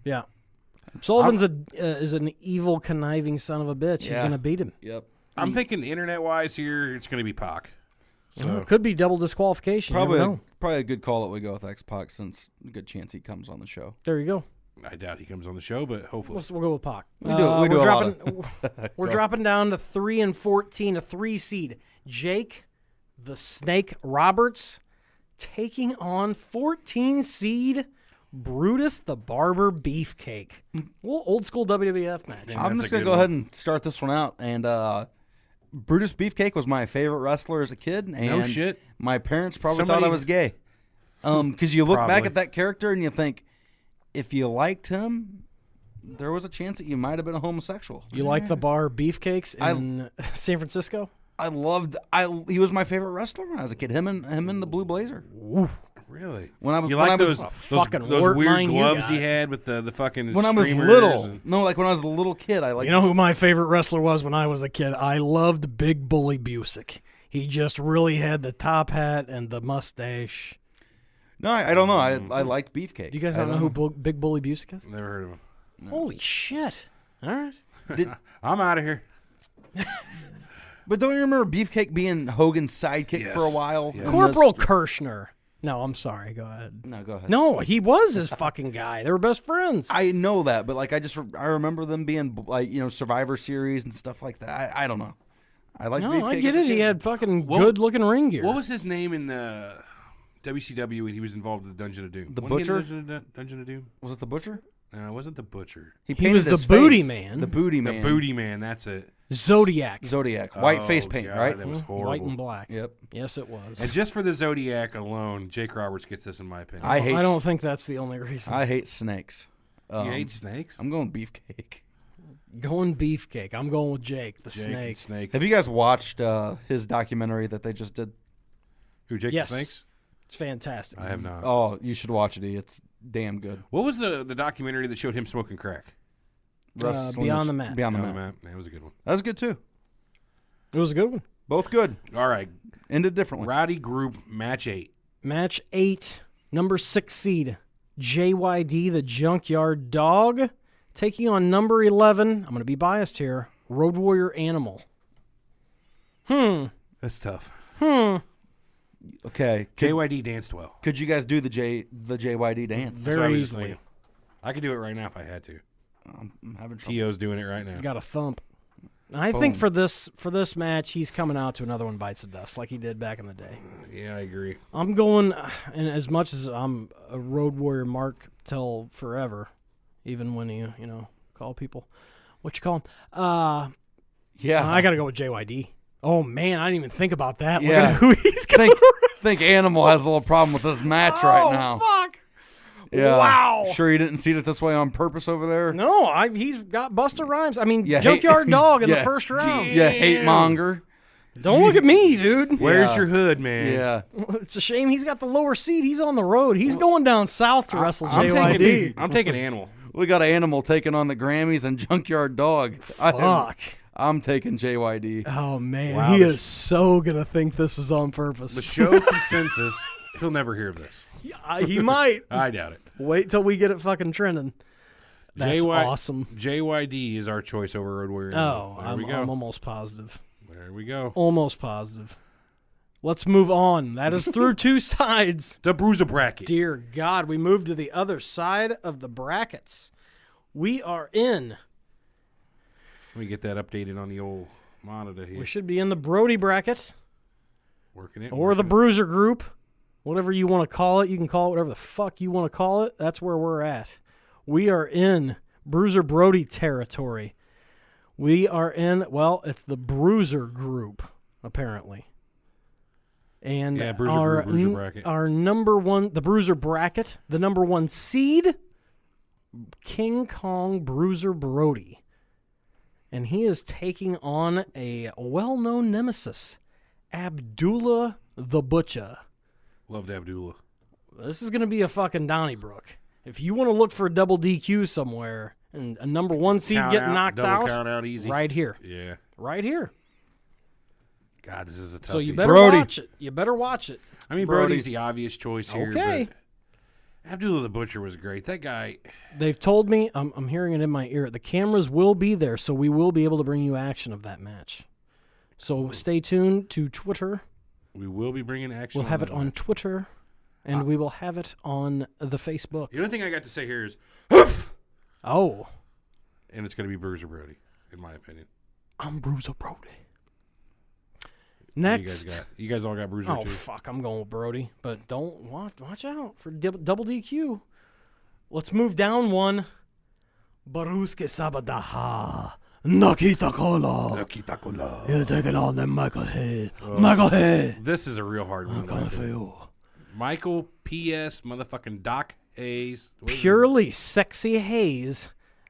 Yeah, Sullivan's is an evil, conniving son of a bitch. He's Yeah. gonna beat him. Yep. I'm thinking internet-wise here, it's going to be Pac. So, It could be double disqualification. You never know. Probably a good call that we go with X-Pac since a good chance he comes on the show. There you go. I doubt he comes on the show, but hopefully. We'll go with Pac. We do a we're lot dropping, we're dropping down to 3 and 14, a 3 seed. Jake, the Snake Roberts, taking on 14 seed Brutus the Barber Beefcake. Well, old school WWF match. Yeah. I'm that's just a gonna good go one. ahead and start this one out. And Brutus Beefcake was my favorite wrestler as a kid. And No shit. My parents probably Somebody- thought I was gay. Because you look back Probably. at that character and you think, if you liked him, there was a chance that you might have been a homosexual. You like the bar Beefcakes in San Francisco? He was my favorite wrestler when I was a kid. Him and the Blue Blazer. Really? When I was You when like I those, was, fucking those wart weird mine you gloves got. he had with the fucking when I was streamers little. and- No, like when I was a little kid, I like. You know who my favorite wrestler was when I was a kid? I loved Big Bully Busick. He just really had the top hat and the mustache. No, I don't know. I liked Beefcake. Do you guys I not know who Big Bully Busick is? Never heard of him. Holy shit. All right. I'm out of here. But don't you remember Beefcake being Hogan's sidekick Yes. for a while? Yes. In Corporal this- Kirshner. No, I'm sorry. Go ahead. No, go ahead. No, he was his fucking guy. They were best friends. I know that, but like I remember them being like Survivor Series and stuff like that. I don't know. I like. No, Beefcake I get as a it. He kid. had fucking What- good-looking ring gear. What was his name in the WCW when he was involved in the Dungeon of Doom? The Wasn't he in Butcher? Dungeon of Doom? Was it the Butcher? No, it wasn't the Butcher. He painted was the his Booty face. Man. The Booty The Man. Booty Man, that's it. Zodiac. Zodiac. White Oh, face paint, God, right? That was horrible. White and black. Yep. Yes, it was. And just for the Zodiac alone, Jake Roberts gets this in my opinion. I hate. I don't think that's the only reason. I hate snakes. you hate snakes? I'm going Beefcake. Going Beefcake. I'm going with Jake, the Jake snake. and Snake. Have you guys watched his documentary that they just did? Who, Jake Yes. the Snakes? It's fantastic. I have not. Oh, you should watch it. It's damn good. What was the documentary that showed him smoking crack? Wrestling Beyond is- the Mat. Beyond the Oh, Mat. man, that was a good one. That was good too. It was a good one. Both good. All right, Ended differently. Rowdy Group Match 8. Match 8, number 6 seed, JYD, the Junkyard Dog, taking on number 11, I'm going to be biased here, Road Warrior Animal. That's tough. Okay. JYD danced well. Could you guys do the JYD dance? That's what I Very was just easily. thinking. I could do it right now if I had to. I'm having trouble. T.O.'s doing it right now. Got a thump. I think for this match, he's coming out to another one bites the dust like he did back in the day. Yeah, I agree. I'm going, and as much as I'm a Road Warrior Mark till forever, even when you call people, what you call them? Yeah. I got to go with JYD. Oh man, I didn't even think about that. Yeah. Look at who he's going. think Animal has a little problem with this match right now. Fuck. Yeah. Wow. Sure you didn't seat it this way on purpose over there? No, he's got Busta Rhymes. I mean, Yeah, Junkyard Dog in the yeah. first round. Yeah, hate monger. Don't look at me, dude. Where's Yeah. your hood, man? Yeah. It's a shame he's got the lower seat. He's on the road. He's going down south to wrestle JYD. I'm taking Animal. We got Animal taking on the Grammys and Junkyard Dog. Fuck. I'm taking JYD. Oh, man. Wow, he this- is so going to think this is on purpose. The show consensus, he'll never hear of this. He might. I doubt it. Wait till we get it fucking trending. That's awesome. JYD is our choice over Road Warrior. Oh, There we go. I'm almost positive. There we go. Almost positive. Let's move on. That is through two sides. The Bruiser bracket. Dear God, we moved to the other side of the brackets. We are in. Let me get that updated on the old monitor here. We should be in the Brody bracket Working it. or the working Bruiser group. Whatever you want to call it. You can call it whatever the fuck you want to call it. That's where we're at. We are in Bruiser Brody territory. We are in, well, it's the Bruiser group, apparently. And Yeah, Bruiser group, Bruiser bracket. our number one, the Bruiser bracket, the number one seed, King Kong Bruiser Brody. And he is taking on a well-known nemesis, Abdullah the Butcher. Loved Abdullah. This is going to be a fucking Donnybrook. If you want to look for a double DQ somewhere and a number one seed Count getting out, knocked double out, count out easy. right here. Yeah. Right here. God, this is a tough. So you better Brody. watch it. You better watch it. I mean, Brody. Brody's the obvious choice here. Okay. But Abdullah the Butcher was great. That guy. They've told me, I'm hearing it in my ear, the cameras will be there, so we will be able to bring you action of that match. So stay tuned to Twitter. We will be bringing action. We'll have it that on match. Twitter, and we will have it on the Facebook. The only thing I got to say here is, hoof! Oh, And it's going to be Bruiser Brody, in my opinion. I'm Bruiser Brody. You Next. guys all got Bruiser Oh, too. fuck, I'm going with Brody. But don't watch out for double DQ. Let's move down one. Baruske Sabadaha. Nakita Kola. You're taking on them Michael Hay. Michael Hay. This is a real hard one. I'm coming for you. Michael P.S. motherfucking Doc Hayes. What is it? Purely Sexy Hayes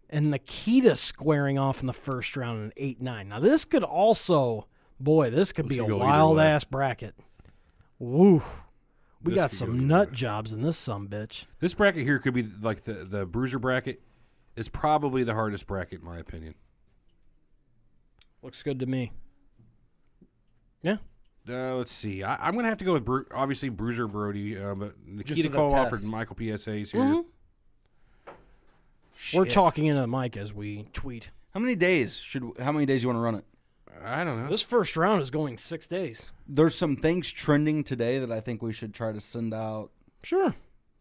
and Nikita squaring off in the first round in 8-9. Now, this could also, this could This be a could go either wild-ass bracket. Woo. We This got could go some either nut way. jobs in this sumbitch. This bracket here could be like the Bruiser bracket is probably the hardest bracket in my opinion. Looks good to me. Yeah. Let's see. I'm going to have to go with obviously Bruiser Brody, but Nikita as a Koloff or test. Michael P.S.A.'s here. Mhm. We're Shit. talking into the mic as we tweet. How many days you want to run it? I don't know. This first round is going 6 days. There's some things trending today that I think we should try to send out. Sure.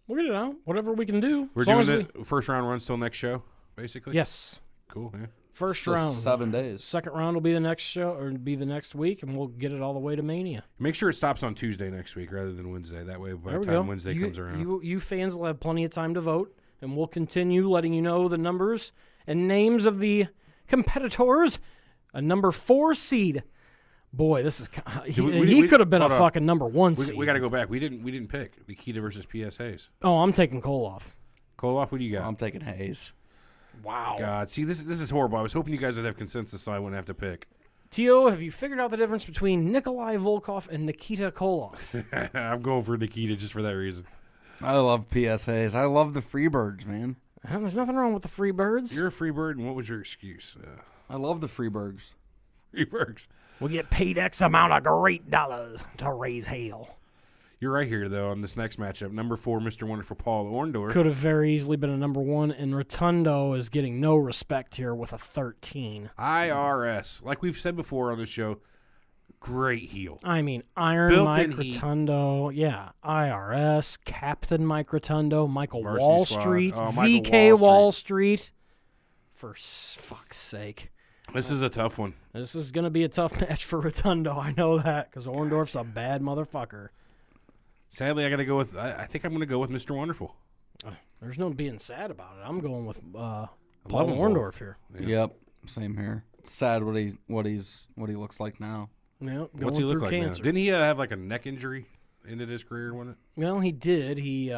We'll get it out. Whatever we can do. We're as long doing as the first round runs till next show, basically. Yes. Cool. Yeah. First So round. 7 days. Second round will be the next show, or be the next week, and we'll get it all the way to Mania. Make sure it stops on Tuesday next week rather than Wednesday. That way, by There the we time go. Wednesday you, comes around. You fans will have plenty of time to vote, and we'll continue letting you know the numbers and names of the competitors. A number 4 seed. Boy, this is he could have been a hold on. fucking number 1 seed. We got to go back. We didn't pick Nikita versus PSAs. Oh, I'm taking Koloff. Koloff, what do you got? I'm taking Hayes. Wow. God, see, this is horrible. I was hoping you guys would have consensus so I wouldn't have to pick. Tio, have you figured out the difference between Nikolai Volkov and Nikita Koloff? I'm going for Nikita just for that reason. I love PSAs. I love the Freebirds, man. There's nothing wrong with the Freebirds. You're a free bird, and what was your excuse? I love the Freebirds. Free birds. We get paid X amount of great dollars to raise hell. You're right here, though, on this next matchup. Number 4, Mr. Wonderful Paul Orndorff. Could have very easily been a number 1, and Rotundo is getting no respect here with a 13. IRS. Like we've said before on the show, great heel. I mean, Iron Built-in Mike heat. Rotundo, yeah, IRS, Captain Mike Rotundo, Michael Varsity Wall Squad. Street, Oh, Michael VK Wall Wall Street. For fuck's sake. This is a tough one. This is going to be a tough match for Rotundo. I know that because Orndorff's a bad motherfucker. Sadly, I got to go with. I think I'm going to go with Mr. Wonderful. There's no being sad about it. I'm going with Paul love them Orndorff both. here. Yeah. Yep, same here. It's sad what he looks like now. Yeah, going What's he look through like cancer. now? Didn't he have like a neck injury ended his career? Wasn't it? Well, he did. He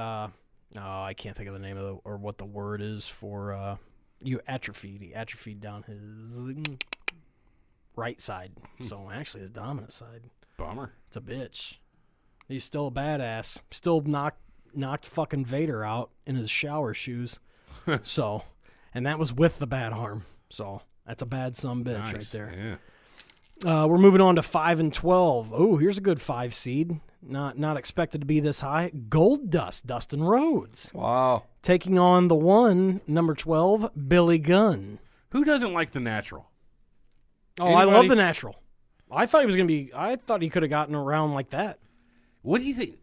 Oh, I can't think of the name of or what the word is for you atrophied. He atrophied down his right side. So actually his dominant side. Bummer. It's a bitch. He's still a badass. Still knocked fucking Vader out in his shower shoes. So, and that was with the bad arm. So that's a bad son bitch Nice. right there. Yeah. We're moving on to 5 and 12. Oh, here's a good 5 seed. Not expected to be this high. Gold Dust, Dustin Rhodes. Wow. Taking on the one, number 12, Billy Gunn. Who doesn't like the Natural? Oh, I love Anybody? the Natural. I thought he could have gotten around like that. What do you think?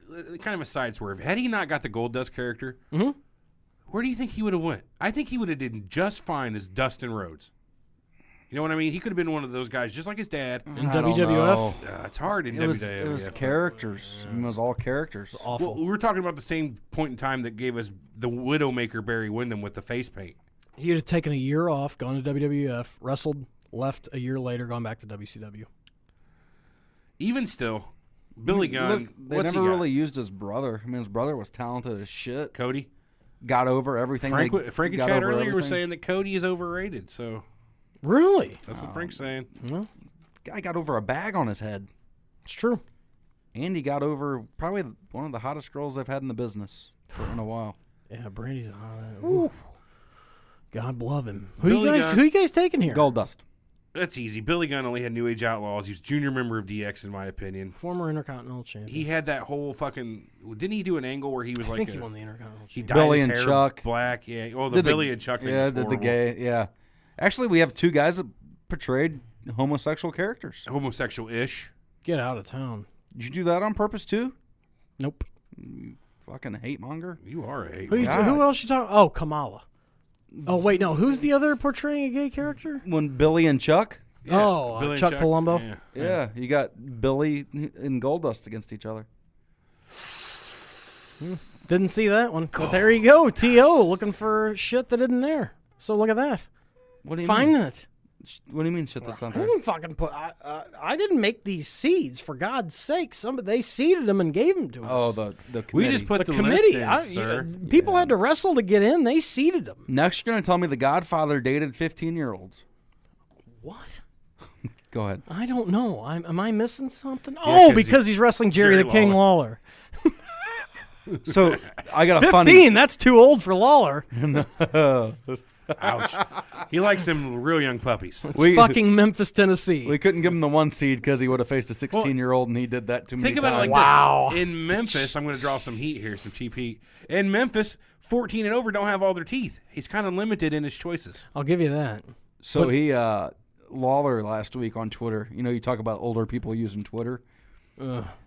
Kind of a side swerve. Had he not got the Gold Dust character, where do you think he would have went? I think he would have did just fine as Dustin Rhodes. You know what I mean? He could have been one of those guys, just like his dad. In I don't WWF, know. It's hard in It was, WWF. it was characters. It was all characters. awful. Well, we were talking about the same point in time that gave us the Widowmaker Barry Windham with the face paint. He'd have taken a year off, gone to WWF, wrestled, left a year later, gone back to WCW. Even still, Billy Gunn, Look, they what's never he got? really used his brother. I mean, his brother was talented as shit. Cody? Got over everything. Frank they in got chat over earlier was everything. saying that Cody is overrated, so Really? that's what Frank's saying. Well, Guy got over a bag on his head. it's true. And he got over probably one of the hottest girls they've had in the business in a while. Yeah, Brady's on. God love him. Who Billy you guys taking here? Gold Dust. That's easy. Billy Gunn only had New Age Outlaws. He was junior member of DX, in my opinion. Former Intercontinental Champion. He had that whole fucking. Didn't he do an angle where he was I like think he won the Intercontinental he Champion. dyed Billy his and hair Chuck. black? Yeah. Oh, the Did Billy and Chuck thing. Yeah, was did the horrible. gay. Yeah. Actually, we have two guys that portrayed homosexual characters. Homosexual-ish. Get out of town. Did you do that on purpose too? Nope. You fucking hate monger. You are a hate. God. Who else you talking? Oh, Kamala. Oh wait, no. Who's the other portraying a gay character? When Billy and Chuck. Yeah, Oh, Billy and Chuck Palumbo? Yeah. Yeah, you got Billy and Goldust against each other. Didn't see that one. But there you go. T.O. looking for shit that isn't there. So look at that. What do you Finding mean? it. What do you mean shit that's not I there? didn't fucking put. I didn't make these seeds for God's sake. They seeded them and gave them to us. Oh, the committee. We just put the the committee. list in, sir. People had to wrestle to get in. They seeded them. Next, you're gonna tell me the Godfather dated 15-year-olds. What? Go ahead. I don't know. Am I missing something? 'cause oh, because he's wrestling Jerry Jerry the King Lawler. So I got a 15. That's too old for Lawler. Ouch. He likes them real young puppies. We- Fucking Memphis, Tennessee. We couldn't give him the 1 seed because he would have faced a 16-year-old, and he did that too many Think about it times. like Wow. this. In Memphis, I'm going to draw some heat here, some cheap heat. In Memphis, 14 and over don't have all their teeth. He's kind of limited in his choices. I'll give you that. So he, Lawler last week on Twitter, you talk about older people using Twitter.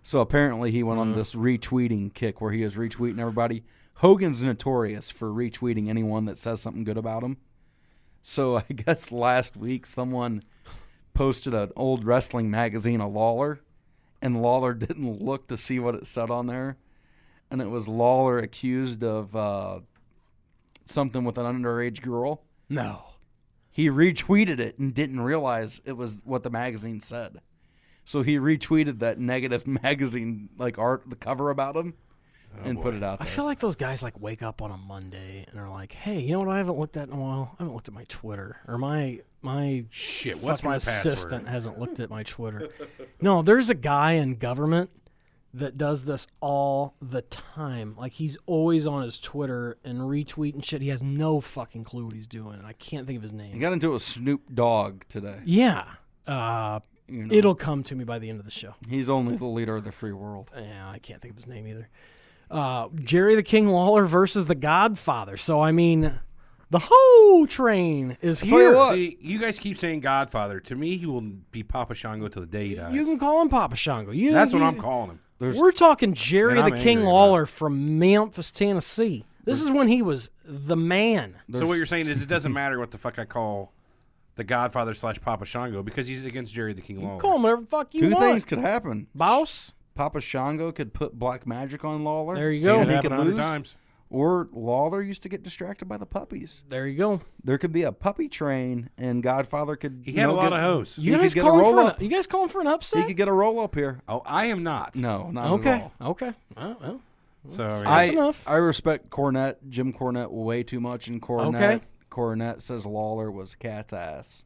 So apparently he went on this retweeting kick where he is retweeting everybody. Hogan's notorious for retweeting anyone that says something good about him. So I guess last week someone posted an old wrestling magazine of Lawler, and Lawler didn't look to see what it said on there. And it was Lawler accused of something with an underage girl. No. He retweeted it and didn't realize it was what the magazine said. So he retweeted that negative magazine art, the cover about him, and put it out I there. feel like those guys wake up on a Monday and are like, "Hey, you know what? I haven't looked at in a while. I haven't looked at my Twitter, or my Shit, what's fucking my assistant password? hasn't looked at my Twitter." No, there's a guy in government that does this all the time. Like he's always on his Twitter and retweeting shit. He has no fucking clue what he's doing. And I can't think of his He name. got into it with Snoop Dogg today. Yeah. You know, It'll come to me by the end of the show. he's only the leader of the free world. Yeah, I can't think of his name either. Jerry the King Lawler versus the Godfather. So, I mean, the whole train is tell you here. what. See, you guys keep saying Godfather. To me, he will be Papa Shango till the day he dies. You can call him Papa Shango. That's what I'm calling him. We're talking Jerry And the I'm King angry about Lawler from Memphis, Tennessee. This is when he was the man. So what you're saying is it doesn't matter what the fuck I call the Godfather / Papa Shango because he's against Jerry the King Lawler. Call him whatever the fuck you Two want. things could happen. Boss. Papa Shango could put black magic on Lawler. There you Seen go. it And he happen could 100 lose. times. Or Lawler used to get distracted by the puppies. There you go. There could be a puppy train, and Godfather could. He had a lot get, of hoes. You He guys could get a calling roll for up. you guys calling for an He upset? could get a roll up here. Oh, I am not. No, not at Okay. all. Okay. Oh, well. So That's enough. I respect Jim Cornette way too much, and Cornette says Lawler was cat's ass.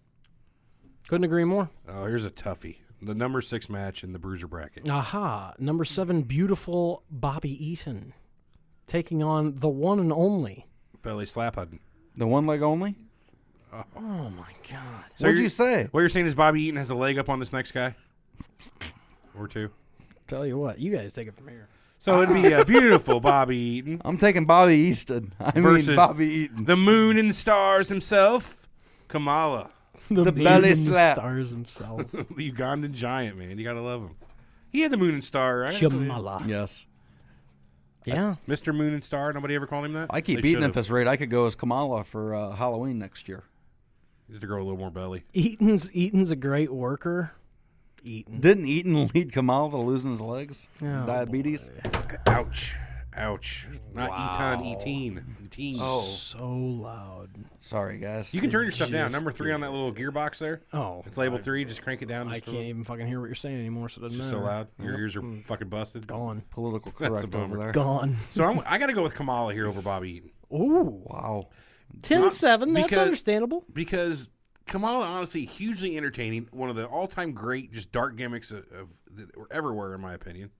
Couldn't agree more. oh, here's a toughie. The number 6 match in the Bruiser bracket. Aha. Number 7, beautiful Bobby Eaton. Taking on the one and only. Belly slap Hudden. The one leg only? Oh, my God. So What'd you say? What you're saying is Bobby Eaton has a leg up on this next guy? Or two? Tell you what. You guys take it from here. So it'd be a beautiful Bobby Eaton. I'm taking Bobby Easton. Versus Bobby Eaton. The moon and stars himself, Kamala. The belly Eaton slap. Stars himself. The Ugandan giant, man. You got to love him. He had the moon and star, right? Kamala. Yes. Yeah. Mr. Moon and Star. Nobody ever called him that? I keep They eating at should've. this rate. I could go as Kamala for Halloween next year. You have to grow a little more belly. Eaton's a great worker. Eaton. Didn't Eaton lead Kamala to losing his legs? Oh, Diabetes? Ouch. Ouch. Not Wow. Eton. Oh. So loud. Sorry, guys. You can turn your stuff down. Just Number 3 on that little gearbox there. Oh. It's labeled 3. Just crank it down. I Just can't even fucking hear what you're saying anymore, so it It's doesn't just so matter. loud. Your ears are fucking busted. Gone. Political That's a correct over bummer. there. Gone. So I got to go with Kamala here over Bobby Eaton. Ooh. Wow. 10-7. That's because- understandable. Because Kamala, honestly, hugely entertaining. One of the all-time great just dark gimmicks of that were everywhere, in my opinion.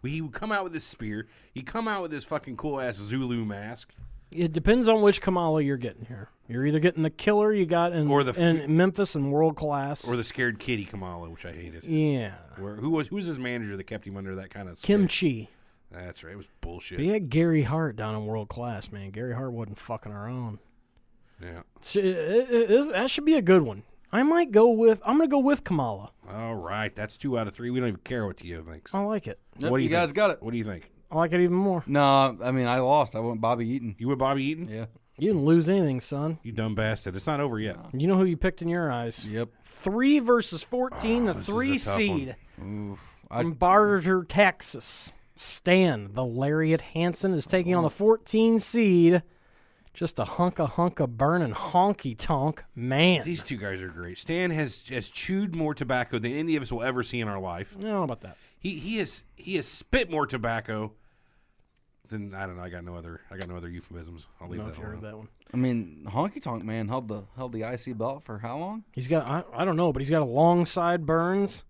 He would come out with this spear. He'd come out with this fucking cool-ass Zulu mask. It depends on which Kamala you're getting here. You're either getting the killer you got in, Or the in Memphis and world class. Or the scared kitty Kamala, which I hated. yeah. Who was his manager that kept him under that kind of Kimchi. That's right. It was bullshit. But he had Gary Hart down in world class, man. Gary Hart wasn't fucking around. Yeah. So that should be a good one. I'm going to go with Kamala. All right. That's 2 out of 3. We don't even care what Tio thinks. I like it. Yep, What do you guys think? got it. What do you think? I like it even more. No, I mean, I lost. I went Bobby Eaton. You with Bobby Eaton? Yeah. You didn't lose anything, son. You dumb bastard. It's not over yet. You know who you picked in your eyes. Yep. 3 versus 14, the this is a 3 tough seed Oof. from Barter, Texas. Stan, the Lariat Hansen, is taking on the 14 seed. Just a hunk of burning honky tonk man. These two guys are great. Stan has chewed more tobacco than any of us will ever see in our life. I don't know about that. He has spit more tobacco than I don't know. I got no other euphemisms. I'll I leave don't know that if you heard alone. that one. I mean, Honky Tonk Man held the IC belt for how long? He's got I don't know, but he's got a long side burns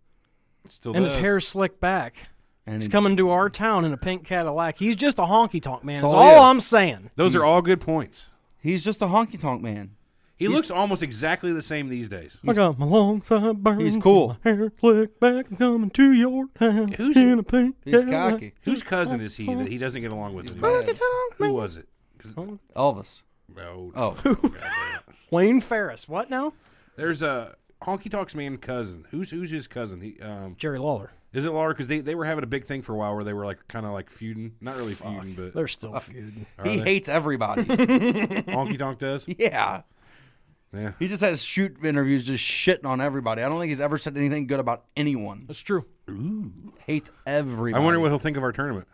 Still and does. his hair's slicked back. And He's he- coming to our town in a pink Cadillac. He's just a honky tonk man. That's all he all is. I'm saying. Those are all good points. He's just a Honky Tonk Man. He looks almost exactly the same these days. I got my long side burns. He's cool. My hair slicked back. I'm coming to your town Who's- in a pink He's Cadillac. cocky. Whose cousin is he that he doesn't get along with anymore? bad. Honky tonk Who man. was it? 'Cause- Elvis. No. Oh. Goddamn. Wayne Ferris. What now? There's a Honky Tonks man cousin. Who's his cousin? He Jerry Lawler. is it Laura? Because they were having a big thing for a while where they were like kind of like feuding. Not really feuding, but They're still feuding. are He they? hates everybody. Honky Tonk does. Yeah. Yeah. He just has shoot interviews just shitting on everybody. I don't think he's ever said anything good about anyone. That's true. Hates everybody. I wonder what he'll think of our tournament.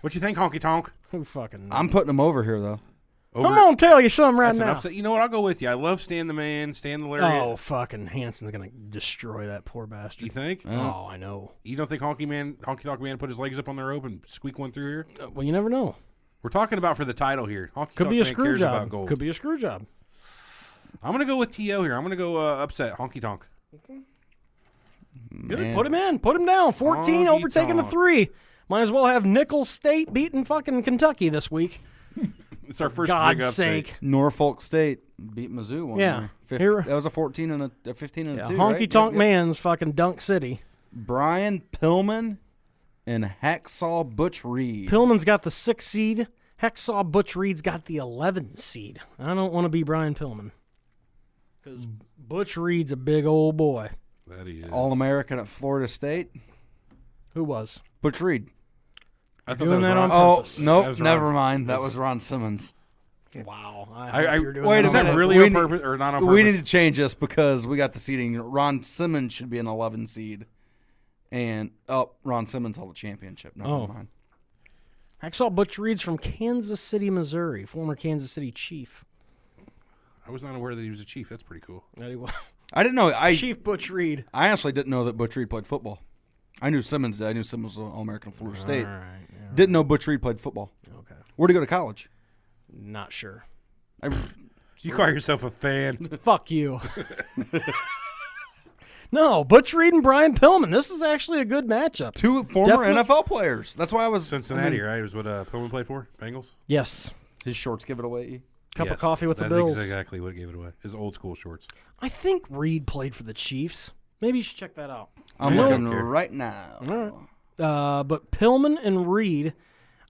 What you think, Honky Tonk? Who fucking knows? I'm putting him over here, though. Over, I'm gonna tell you something right that's an now. upset. You know what? I'll go with you. I love Stan the Man, Stan the Lariat. Oh, fucking Hanson's gonna destroy that poor bastard. You think? Oh, I know. You don't think Honky Tonk Man put his legs up on the rope and squeak one through here? Well, you never know. We're talking about for the title here. Honky Could Tonk be a Man screw cares about job. gold. Could be a screw job. I'm gonna go with T.O. here. I'm gonna go upset Honky Tonk. Good. Man. Put him in. Put him down. 14 Honky overtaking the tonk. 3. Might as well have Nicholls State beating fucking Kentucky this week. It's our first God's big upstate. sake. Norfolk State beat Mizzou one Yeah. year. Fif- Here- that was a 14 and a 15 and a 2, Honky right? Tonk Yep, yep. Man's fucking Dunk City. Brian Pillman and Hacksaw Butch Reed. Pillman's got the 6 seed. Hacksaw Butch Reed's got the 11 seed. I don't want to be Brian Pillman. Because Butch Reed's a big old boy. That he is. All-American at Florida State. Who was? Butch Reed. I thought doing that was that Ron. on Oh, purpose. That nope, was never Ron- mind. That this- was Ron Simmons. Wow. I hope you're doing wait that a Is that minute. really We on need- purpose or not on purpose? We need to change this because we got the seeding. Ron Simmons should be an 11 seed. And, Ron Simmons held a championship. Never mind. Hacksaw Butch Reed's from Kansas City, Missouri. Former Kansas City Chief. I was not aware that he was a chief. That's pretty cool. I didn't know. Chief Butch Reed. I honestly didn't know that Butch Reed played football. I knew Simmons did. I knew Simmons was All-American Florida State. All right. Yeah, Didn't know Butch Reed played football. Okay. Where'd he go to college? Not sure. You call yourself a fan? Fuck you. No, Butch Reed and Brian Pillman. This is actually a good matchup. Two former Definitely. NFL players. That's why I was Cincinnati, right? Was what Pillman played for? Bengals? Yes. His shorts give it away. Cup of Yes, coffee with the that's Bills. exactly what gave it away. His old school shorts. I think Reed played for the Chiefs. Maybe you should check that out. I'm Yeah. looking Okay. right now. But Pillman and Reed,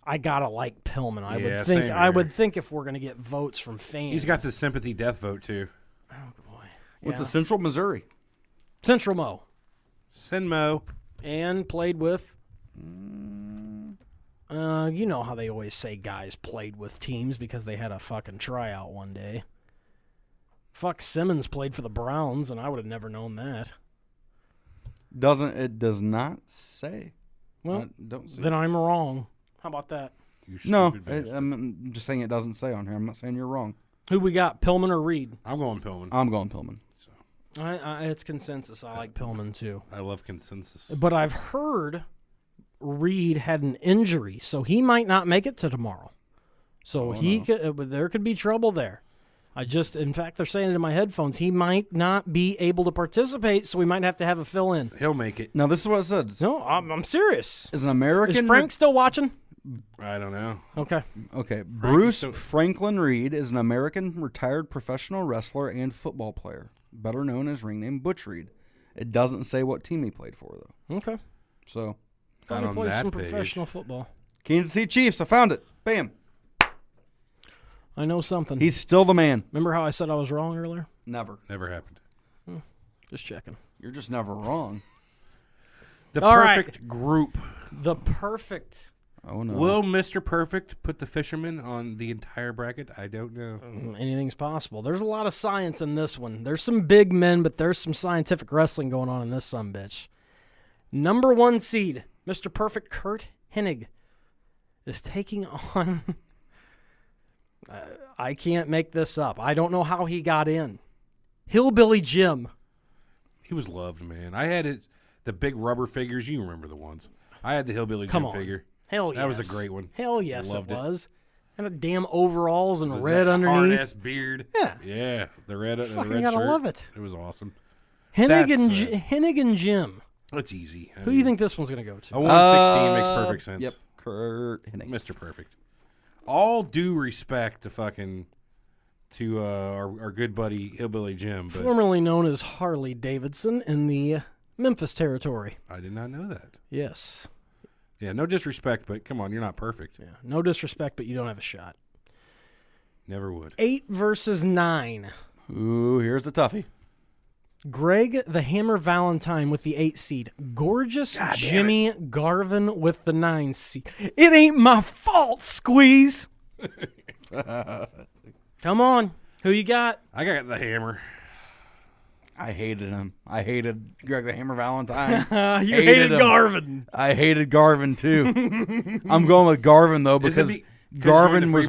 I gotta like Pillman. I Yeah, would think. same I here. would think if we're gonna get votes from fans, He's got the sympathy death vote, too. Oh boy. Went to Yeah. Central Missouri. Central Mo, Senmo. and played with. You know how they always say guys played with teams because they had a fucking tryout one day. Fuck, Simmons played for the Browns, and I would have never known that. It does not say. Well, I don't see. then I'm wrong. How about that? You No, stupid bastard. I'm just saying it doesn't say on here. I'm not saying you're wrong. Who we got, Pillman or Reed? I'm going Pillman. I'm going Pillman. It's consensus. I like Pillman too. I love consensus. But I've heard Reed had an injury, so he might not make it to tomorrow. So there could be trouble there. In fact, they're saying it in my headphones, he might not be able to participate, so we might have to have a fill-in. He'll make it. Now, this is what it said. No, I'm serious. Is an American... Is Frank still watching? I don't know. Okay. Okay. Bruce so- Franklin Reed is an American retired professional wrestler and football player, better known as ring name Butch Reed. It doesn't say what team he played for, though. Okay. So, Thought Not he on played that some page. professional football. Kansas City Chiefs. I found it. Bam. I know something. He's still the man. Remember how I said I was wrong earlier? Never. Never happened. Just checking. You're just never wrong. The All right. perfect group. The perfect. Oh, no. Will Mr. Perfect put the fisherman on the entire bracket? I don't know. Anything's possible. There's a lot of science in this one. There's some big men, but there's some scientific wrestling going on in this sumbitch. Number 1 seed, Mr. Perfect Curt Hennig, is taking on... I can't make this up. I don't know how he got in. Hillbilly Jim. He was loved, man. I had the big rubber figures. You remember the ones. I had the Hillbilly Come Jim on. figure. Hell yes. That was a great one. Hell yes, Loved it it. was. And a damn overalls and With red that underneath. hard-ass beard. Yeah. Yeah. The red, the Fucking red gotta shirt. love it. It was awesome. Hennig That's, and Jim. That's easy. Who do you think this one's going to go to? A 116 makes perfect sense. Yep. Curt Hennig. Mr. Perfect. All due respect to our good buddy Hillbilly Jim, but Formerly known as Harley Davidson in the Memphis territory. I did not know that. Yes. Yeah, no disrespect, but come on, you're not perfect. Yeah. No disrespect, but you don't have a shot. Never would. 8 versus 9. Ooh, here's the toughie. Greg the Hammer Valentine with the 8 seed. Gorgeous Jimmy Garvin with the 9 seed. It ain't my fault, Squeeze. Come on. Who you got? I got the Hammer. I hated him. I hated Greg the Hammer Valentine. You Hated him. Garvin. I hated Garvin too. I'm going with Garvin though Is it because Garvin was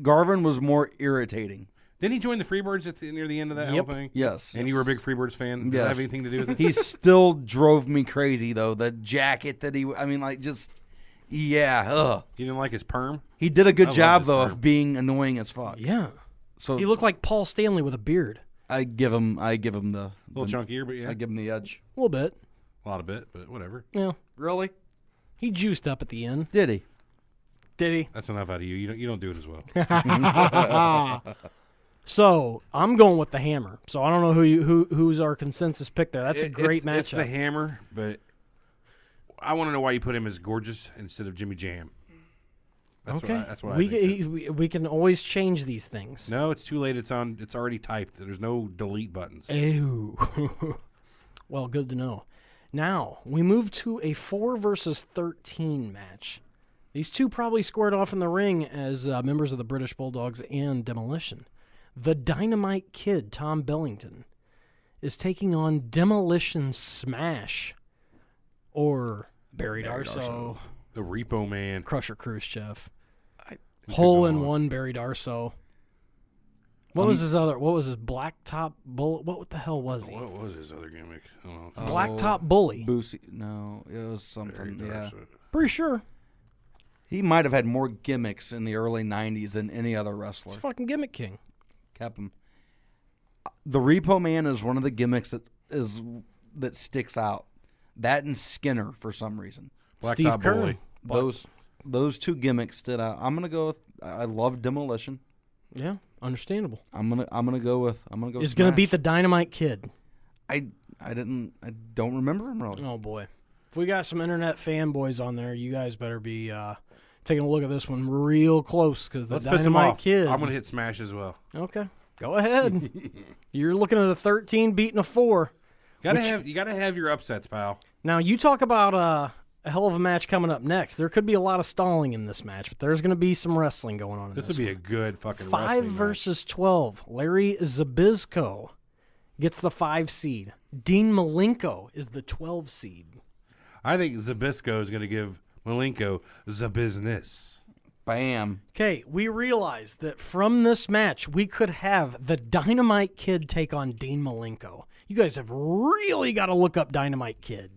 Garvin was more irritating. Didn't he join the Freebirds near the end of that whole thing? Yes. And you were a big Freebirds fan? Did that Yes. have anything to do with it? He still drove me crazy though. The jacket that yeah. You didn't like his perm? He did a good I love job his though term. of being annoying as fuck. Yeah. So He looked like Paul Stanley with a beard. I give him the A little chunkier, but yeah. I give him the edge. A little bit. A lot of it, but whatever. Yeah. Really? He juiced up at the end. Did he? Did he? That's enough out of you. You don't do it as well. So I'm going with the Hammer. So I don't know who's our consensus pick there. That's a great matchup. It's the Hammer, but I want to know why you put him as Gorgeous instead of Jimmy Jam. That's okay. That's what I think. We can always change these things. No, it's too late. It's already typed. There's no delete buttons. Ew. Well, good to know. Now, we move to a 4 versus 13 match. These two probably squared off in the ring as members of the British Bulldogs and Demolition. The Dynamite Kid, Tom Billington, is taking on Demolition Smash, or Barry Darso, The Repo Man. Crusher Khrushchev. We could Hole go in on. one, Barry Darso. What was his other? What was his Blacktop Bully? What the hell was he? What was his other gimmick? I don't know. Blacktop Bully. Boosie. No, it was something. Yeah. Pretty sure. He might have had more gimmicks in the early 90s than any other wrestler. It's fucking Gimmick King. Kept him. The Repo Man is one of the gimmicks that sticks out. That and Skinner for some reason. Steve Kerr. Those two gimmicks stood out. I'm gonna go with. I love Demolition. Yeah, understandable. I'm gonna go with. He's gonna beat the Dynamite Kid. I don't remember him really. Oh boy, if we got some internet fanboys on there, you guys better be taking a look at this one real close because the Dynamite Kid. I'm gonna hit Smash as well. Okay, go ahead. You're looking at a 13 beating a 4. You gotta have your upsets, pal. Now you talk about a hell of a match coming up next. There could be a lot of stalling in this match, but there's going to be some wrestling going on. This would be a good fucking 5 versus 12. Larry Zbyszko gets the 5 seed. Dean Malenko is the 12 seed. I think Zbyszko is going to give Malenko the business. Bam. Okay, we realize that from this match, we could have the Dynamite Kid take on Dean Malenko. You guys have really got to look up Dynamite Kid.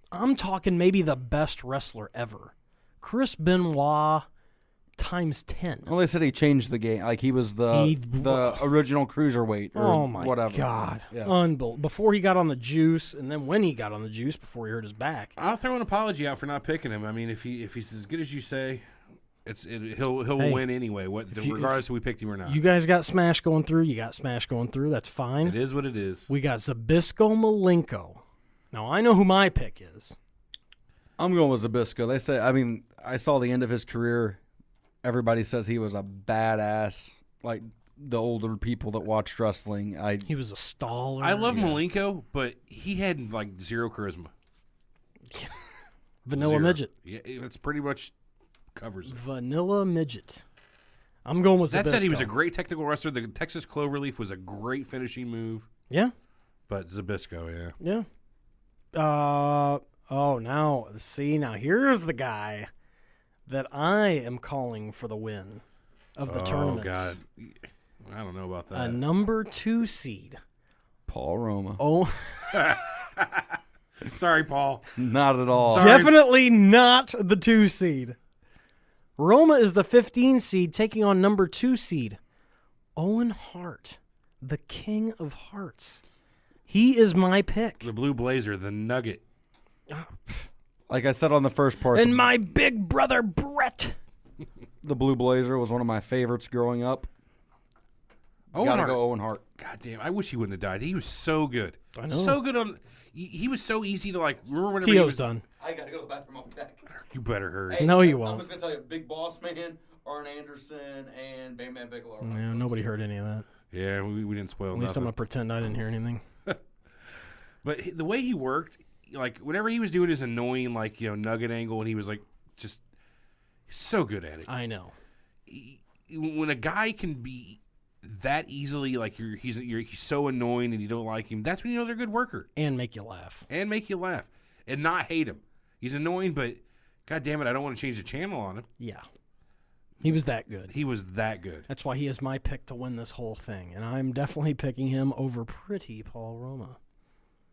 I'm talking maybe the best wrestler ever. Chris Benoit times 10. Well, they said he changed the game. Like he was the original cruiserweight. Or oh my whatever. God. Yeah. Unbelievable. Before he got on the juice, and then when he got on the juice, before he hurt his back. I'll throw an apology out for not picking him. I mean, if he's as good as you say, he'll win anyway. Regardless if we picked him or not. You guys got Smash going through. You got Smash going through. That's fine. It is what it is. We got Zbyszko Malenko. Now, I know who my pick is. I'm going with Zbyszko. They say, I mean, I saw the end of his career. Everybody says he was a badass, like the older people that watched wrestling. He was a staller. I love Malenko, but he had like zero charisma. Vanilla Midget. Yeah, that's pretty much covers it. Vanilla Midget. I'm going with Zbyszko. That said, he was a great technical wrestler. The Texas Cloverleaf was a great finishing move. Yeah. But Zbyszko, yeah. Now here's the guy that I am calling for the win of the tournament. Oh, God. I don't know about that. A number 2 seed. Paul Roma. Oh. Sorry, Paul. Not at all. Sorry. Definitely not the 2 seed. Roma is the 15 seed taking on number 2 seed. Owen Hart, the King of Hearts. He is my pick. The Blue Blazer, the Nugget. Like I said on the first part. And my big brother, Brett. The Blue Blazer was one of my favorites growing up. Gotta go Owen Hart. God damn, I wish he wouldn't have died. He was so good. I know. So good on... He was so easy to, like... Remember whenever T.O.'s done. I gotta go to the bathroom. I'll be back. You better hurry. Hey, no, you won't. I'm just gonna tell you, Big Boss Man, Arn Anderson, and Bam Bam Bigelow. No, nobody heard any of that. Yeah, we didn't spoil At least nothing. I'm going to pretend I didn't hear anything. But the way he worked, like, whenever he was doing his annoying, like, nugget angle, and he was, like, just so good at it. I know. When a guy can be that easily, like, he's so annoying and you don't like him, that's when you know they're a good worker. And make you laugh. And make you laugh. And not hate him. He's annoying, but, God damn it, I don't want to change the channel on him. Yeah. He was that good. He was that good. That's why he is my pick to win this whole thing. And I'm definitely picking him over pretty Paul Roma.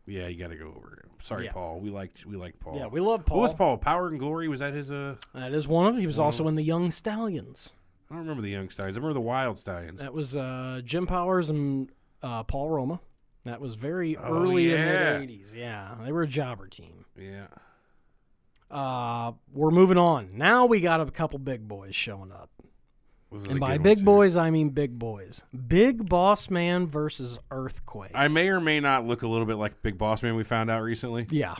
Yeah, you got to go over him. Sorry, Yeah. Paul. We like Paul. Yeah, we love Paul. What was Paul? Power and Glory? Was that his? That is one of them. He was also in the Young Stallions. I don't remember the Young Stallions. I remember the Wild Stallions. That was Jim Powers and Paul Roma. That was very early in the mid-'80s. Yeah, they were a jobber team. Yeah. We're moving on. Now we got a couple big boys showing up. And by big too. boys, I mean big boys. Big Boss Man versus Earthquake. I may or may not look a little bit like Big Boss Man we found out recently. Yeah.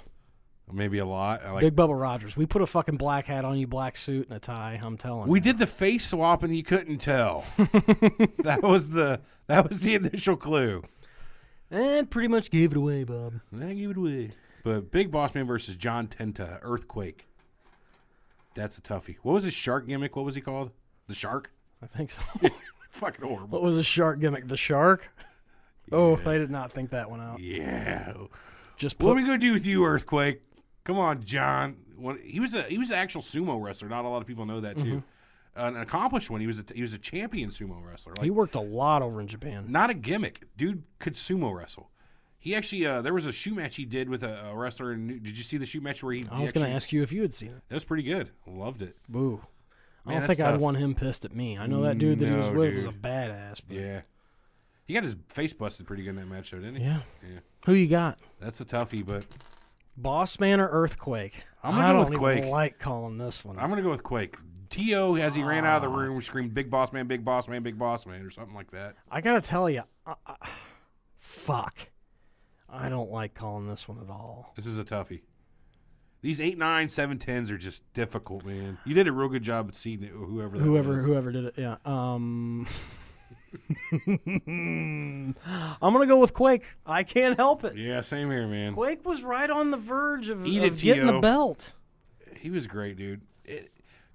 Maybe a lot. Big Bubba Rogers. We put a fucking black hat on you, black suit and a tie. I'm telling you. We did the face swap and you couldn't tell. that was the initial clue. And pretty much gave it away, Bob. I gave it away. But Big Boss Man versus John Tenta, Earthquake. That's a toughie. What was his shark gimmick? What was he called? The Shark? I think so. Fucking horrible. What was his shark gimmick? The Shark? Yeah. Oh, they did not think that one out. Yeah. Just what are we gonna do with you, Earthquake? Come on, John. He was an actual sumo wrestler. Not a lot of people know that too. an accomplished one. He was a champion sumo wrestler. He worked a lot over in Japan. Not a gimmick. Dude could sumo wrestle. He actually, there was a shoe match he did with a wrestler. Did you see the shoe match where I was going to ask you if you had seen it. It was pretty good. Loved it. Boo. Man, I don't think I'd want him pissed at me. I know that dude that he was with was a badass. But Yeah. He got his face busted pretty good in that match, though, didn't he? Yeah. Who you got? That's a toughie, but Boss Man or Earthquake? I'm going to go with I don't Quake. even like calling this one. I'm going to go with Quake. T.O., as he ran out of the room, screamed, "Big Boss Man, Big Boss Man, Big Boss Man," or something like that. I got to tell you, fuck. I don't like calling this one at all. This is a toughie. These 8, 9, 7, 10s are just difficult, man. You did a real good job at seeing it, whoever did it, yeah. I'm gonna go with Quake. I can't help it. Yeah, same here, man. Quake was right on the verge of Eat it, getting the T.O. belt. He was great, dude.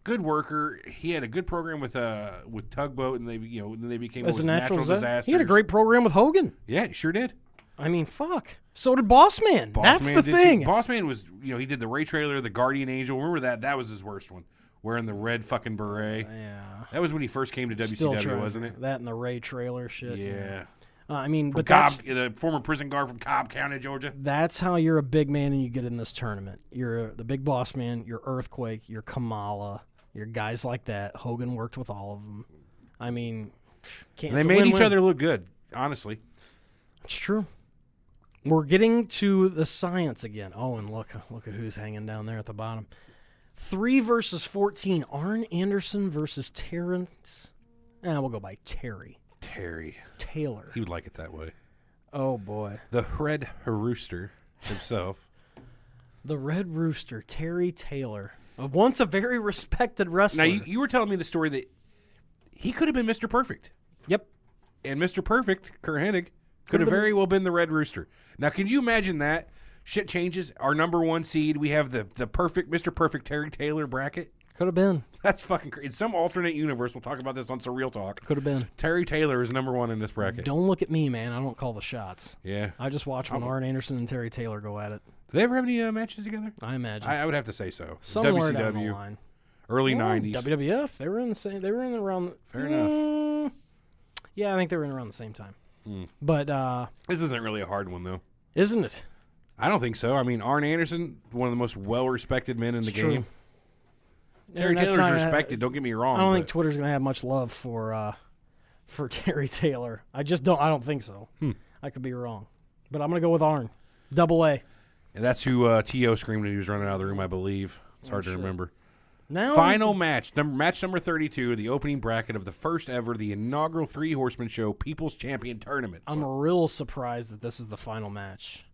Good worker. He had a good program with Tugboat, and then they became As a natural disasters. He had a great program with Hogan. Yeah, he sure did. I mean, fuck. So did Boss Man. That's the thing. Boss Man was, he did the Ray Trailer, the Guardian Angel. Remember that? That was his worst one. Wearing the red fucking beret. Yeah. That was when he first came to WCW, wasn't it? That and the Ray Trailer shit. Yeah. I mean, from but that's the former prison guard from Cobb County, Georgia. That's how you're a big man and you get in this tournament. You're the Big Boss Man, you're Earthquake, you're Kamala, you're guys like that. Hogan worked with all of them. I mean, they made each other look good, honestly. It's true. We're getting to the science again. Oh, and look at who's hanging down there at the bottom. 3 versus 14. Arn Anderson versus Terrence. We'll go by Terry Taylor. He would like it that way. Oh, boy. The Red Rooster himself. The Red Rooster, Terry Taylor. Once a very respected wrestler. Now, you were telling me the story that he could have been Mr. Perfect. Yep. And Mr. Perfect, Curt Hennig, could have very well been the Red Rooster. Now, can you imagine that? Shit changes. Our number 1 seed, we have the perfect Mr. Perfect Terry Taylor bracket. Could have been. That's fucking crazy. In some alternate universe, we'll talk about this on Surreal Talk. Could have been. Terry Taylor is number 1 in this bracket. Don't look at me, man. I don't call the shots. Yeah. I just watch when Arn Anderson and Terry Taylor go at it. Do they ever have any matches together? I imagine. I would have to say so. Somewhere WCW, down the line. Early 90s. WWF. They were in the same. They were in around. Fair enough. Yeah, I think they were in around the same time. But this isn't really a hard one, though. Isn't it? I don't think so. I mean, Arn Anderson, one of the most well-respected men in the game. Terry Taylor's respected. Don't get me wrong. I don't think Twitter's going to have much love for Terry Taylor. I just don't. I don't think so. I could be wrong, but I'm going to go with Arn. Double A. And that's who T.O. screamed when he was running out of the room, I believe. It's hard to remember. Now, final match number 32, the opening bracket of the first ever, the inaugural Three Horsemen Show People's Champion Tournament. I'm real surprised that this is the final match.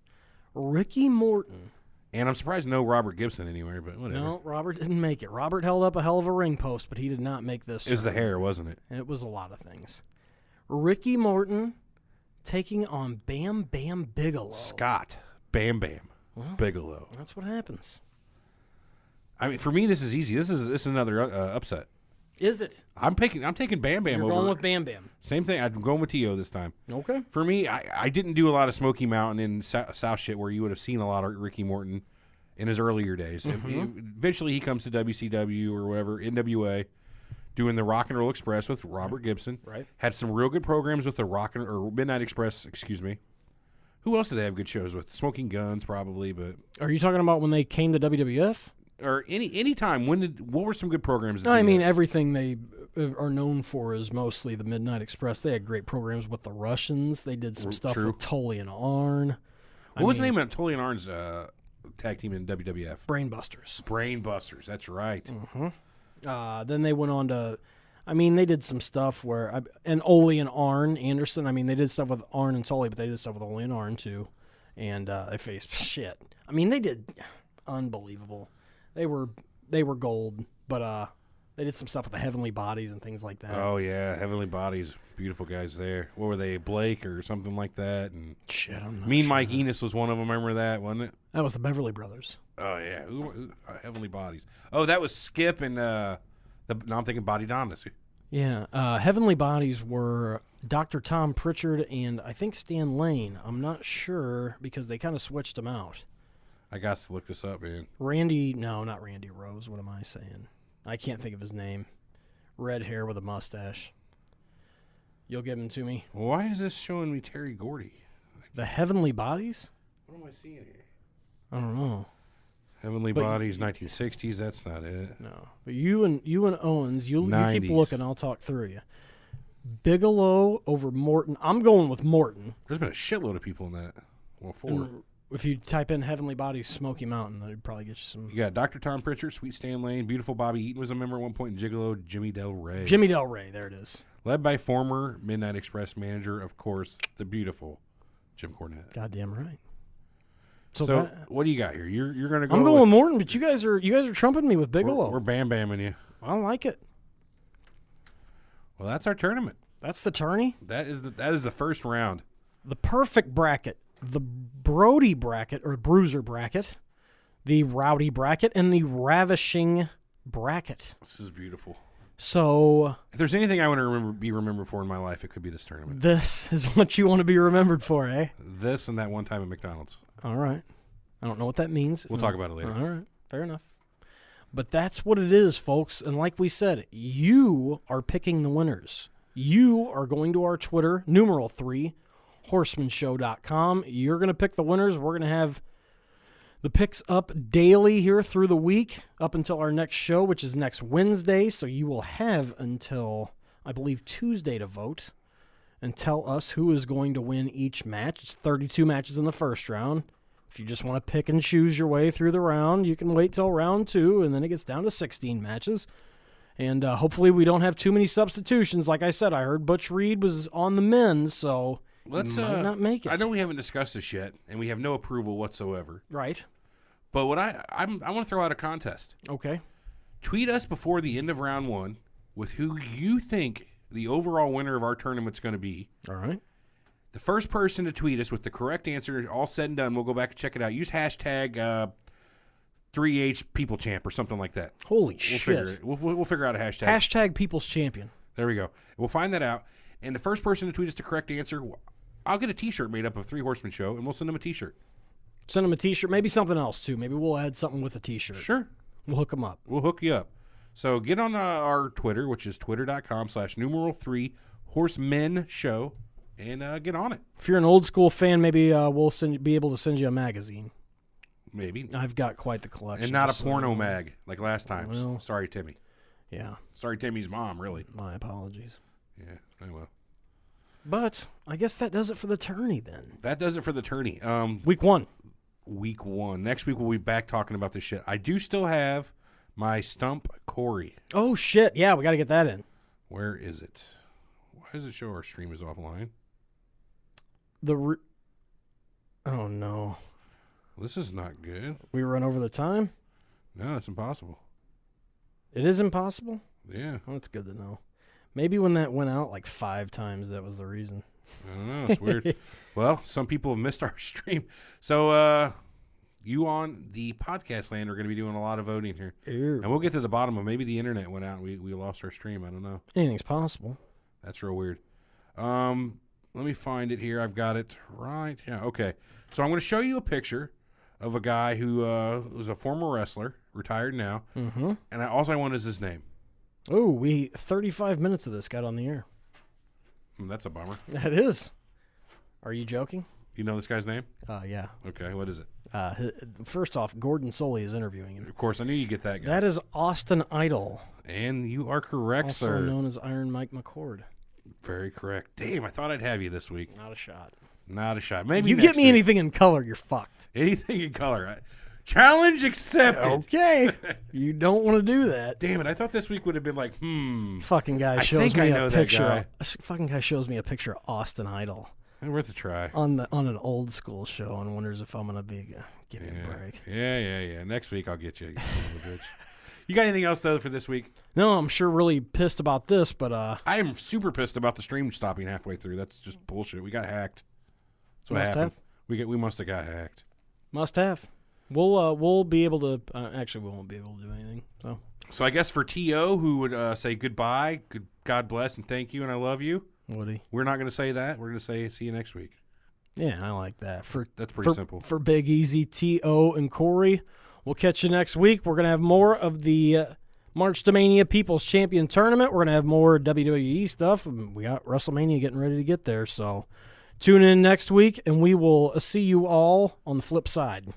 Ricky Morton. And I'm surprised no Robert Gibson anywhere, but whatever. No, Robert didn't make it. Robert held up a hell of a ring post, but he did not make this. It was the hair, wasn't it? It was a lot of things. Ricky Morton taking on Bam Bam Bigelow. Scott Bam Bam Bigelow. That's what happens. I mean, for me, this is easy. This is another upset. Is it? I'm taking Bam Bam over. You're going with Bam Bam. Same thing. I'm going with T.O. this time. Okay. For me, I didn't do a lot of Smoky Mountain and South shit where you would have seen a lot of Ricky Morton in his earlier days. Eventually, he comes to WCW or whatever, NWA, doing the Rock and Roll Express with Robert Gibson. Right. Had some real good programs with the Midnight Express, excuse me. Who else did they have good shows with? Smoking Guns, probably, but... Are you talking about when they came to WWF? Or any time. What were some good programs? No, I mean, everything they are known for is mostly the Midnight Express. They had great programs with the Russians. They did some stuff with Tully and Arn. What was the name of Tully and Arn's tag team in WWF? Brainbusters. Brainbusters, that's right. Then they went on to... I mean, they did some stuff where... And Ole and Arn Anderson. I mean, they did stuff with Arn and Tully, but they did stuff with Ole and Arn, too. And they faced shit. I mean, they did unbelievable. They were gold, but they did some stuff with the Heavenly Bodies and things like that. Oh yeah, Heavenly Bodies, beautiful guys there. What were they, Blake or something like that? And shit, I'm not Mean sure. Mike Enos was one of them. Remember that, wasn't it? That was the Beverly Brothers. Oh yeah, Heavenly Bodies. Oh, that was Skip and now I'm thinking Body Donis. Yeah, Heavenly Bodies were Dr. Tom Pritchard and I think Stan Lane. I'm not sure because they kind of switched them out. I got to look this up, man. Not Randy Rose. What am I saying? I can't think of his name. red hair with a mustache. You'll give him to me. Why is this showing me Terry Gordy? The Heavenly Bodies? What am I seeing here? I don't know. Heavenly Bodies, 1960s. That's not it. No, but you and Owens, you keep 90s. looking. I'll talk through you. Bigelow over Morton. I'm going with Morton. There's been a shitload of people in that. Well, 4. And if you type in Heavenly Bodies, Smoky Mountain, that'd probably get you some. You got Dr. Tom Pritchard, Sweet Stan Lane, Beautiful Bobby Eaton was a member at one point, and Gigolo Jimmy Del Rey. Jimmy Del Rey, there it is. Led by former Midnight Express manager, of course, the beautiful Jim Cornette. Goddamn right. So what do you got here? You're gonna go. I'm going with Morton, but you guys are trumping me with Bigelow. We're bam bamming you. I like it. Well, that's our tournament. That's the tourney. That is the first round. The perfect bracket, the Brody bracket or Bruiser bracket, the Rowdy bracket, and the Ravishing bracket. This is beautiful. So, if there's anything I want to be remembered for in my life, it could be this tournament. This is what you want to be remembered for, eh? This and that one time at McDonald's. All right. I don't know what that means. We'll talk about it later. All right. Fair enough. But that's what it is, folks. And like we said, you are picking the winners. You are going to our Twitter, numeral 3, horsemanshow.com. You're going to pick the winners. We're going to have the picks up daily here through the week up until our next show, which is next Wednesday. So you will have until, I believe, Tuesday to vote and tell us who is going to win each match. It's 32 matches in the first round. If you just want to pick and choose your way through the round, you can wait till round 2, and then it gets down to 16 matches. And hopefully we don't have too many substitutions. Like I said, I heard Butch Reed was on the men, so let's might not make it. I know we haven't discussed this yet, and we have no approval whatsoever. Right. But what I want to throw out a contest. Okay. Tweet us before the end of round 1 with who you think the overall winner of our tournament's going to be. All right. The first person to tweet us with the correct answer, all said and done, we'll go back and check it out. Use hashtag 3H People Champ or something like that. Holy shit. We'll figure out a hashtag. Hashtag People's Champion. There we go. We'll find that out. And the first person to tweet us the correct answer, I'll get a T-shirt made up of Three Horsemen Show, and we'll send them a T-shirt. Send them a T-shirt. Maybe something else, too. Maybe we'll add something with a T-shirt. Sure. We'll hook them up. We'll hook you up. So get on our Twitter, which is twitter.com/numeral3 Horsemen Show, and get on it. If you're an old school fan, maybe we'll be able to send you a magazine. Maybe. I've got quite the collection. And not a porno mag like last time. Well, sorry, Timmy. Yeah. Sorry, Timmy's mom, really. My apologies. Yeah, I will. But I guess that does it for the tourney then. That does it for the tourney. Week 1. Week 1. Next week we'll be back talking about this shit. I do still have my Stump Corey. Oh, shit. Yeah, we got to get that in. Where is it? Why does it show our stream is offline? Oh, no. This is not good. We run over the time? No, it's impossible. It is impossible? Yeah. Well, that's good to know. Maybe when that went out like 5 times, that was the reason. I don't know. It's weird. Well, some people have missed our stream. So you on the podcast land are going to be doing a lot of voting here. Ew. And we'll get to the bottom of maybe the internet went out and we lost our stream. I don't know. Anything's possible. That's real weird. Let me find it here. I've got it right. Yeah, okay. So I'm going to show you a picture of a guy who was a former wrestler, retired now. Mm-hmm. And all I want is his name. Oh, 35 minutes of this got on the air. That's a bummer. That is. Are you joking? You know this guy's name? Yeah. Okay, what is it? First off, Gordon Soley is interviewing him. Of course, I knew you'd get that guy. That is Austin Idol. And you are correct, also sir. Also known as Iron Mike McCord. Very correct. Damn, I thought I'd have you this week. Not a shot. Not a shot. Maybe you next get me week. anything in color, you're fucked. Anything in color. Challenge accepted. Okay. You don't want to do that. Damn it, I thought this week would have been like, Fucking guy I shows think me I a know that picture. guy. Fucking guy shows me a picture of Austin Idol worth a try. on an old school show and wonders if I'm gonna give me a break. Yeah. Next week I'll get you. You son of a bitch. You got anything else though for this week? No, I'm sure really pissed about this, but I am super pissed about the stream stopping halfway through. That's just bullshit. We got hacked. That's what happened. We must have got hacked. Must have. We'll be able to. Actually, we won't be able to do anything. So I guess for T.O., who would say goodbye, God bless, and thank you, and I love you. Woody. We're not going to say that. We're going to say see you next week. Yeah, I like that. That's pretty simple. For Big Easy, T.O., and Corey, we'll catch you next week. We're going to have more of the March to Mania People's Champion Tournament. We're going to have more WWE stuff. We got WrestleMania getting ready to get there. So tune in next week, and we will see you all on the flip side.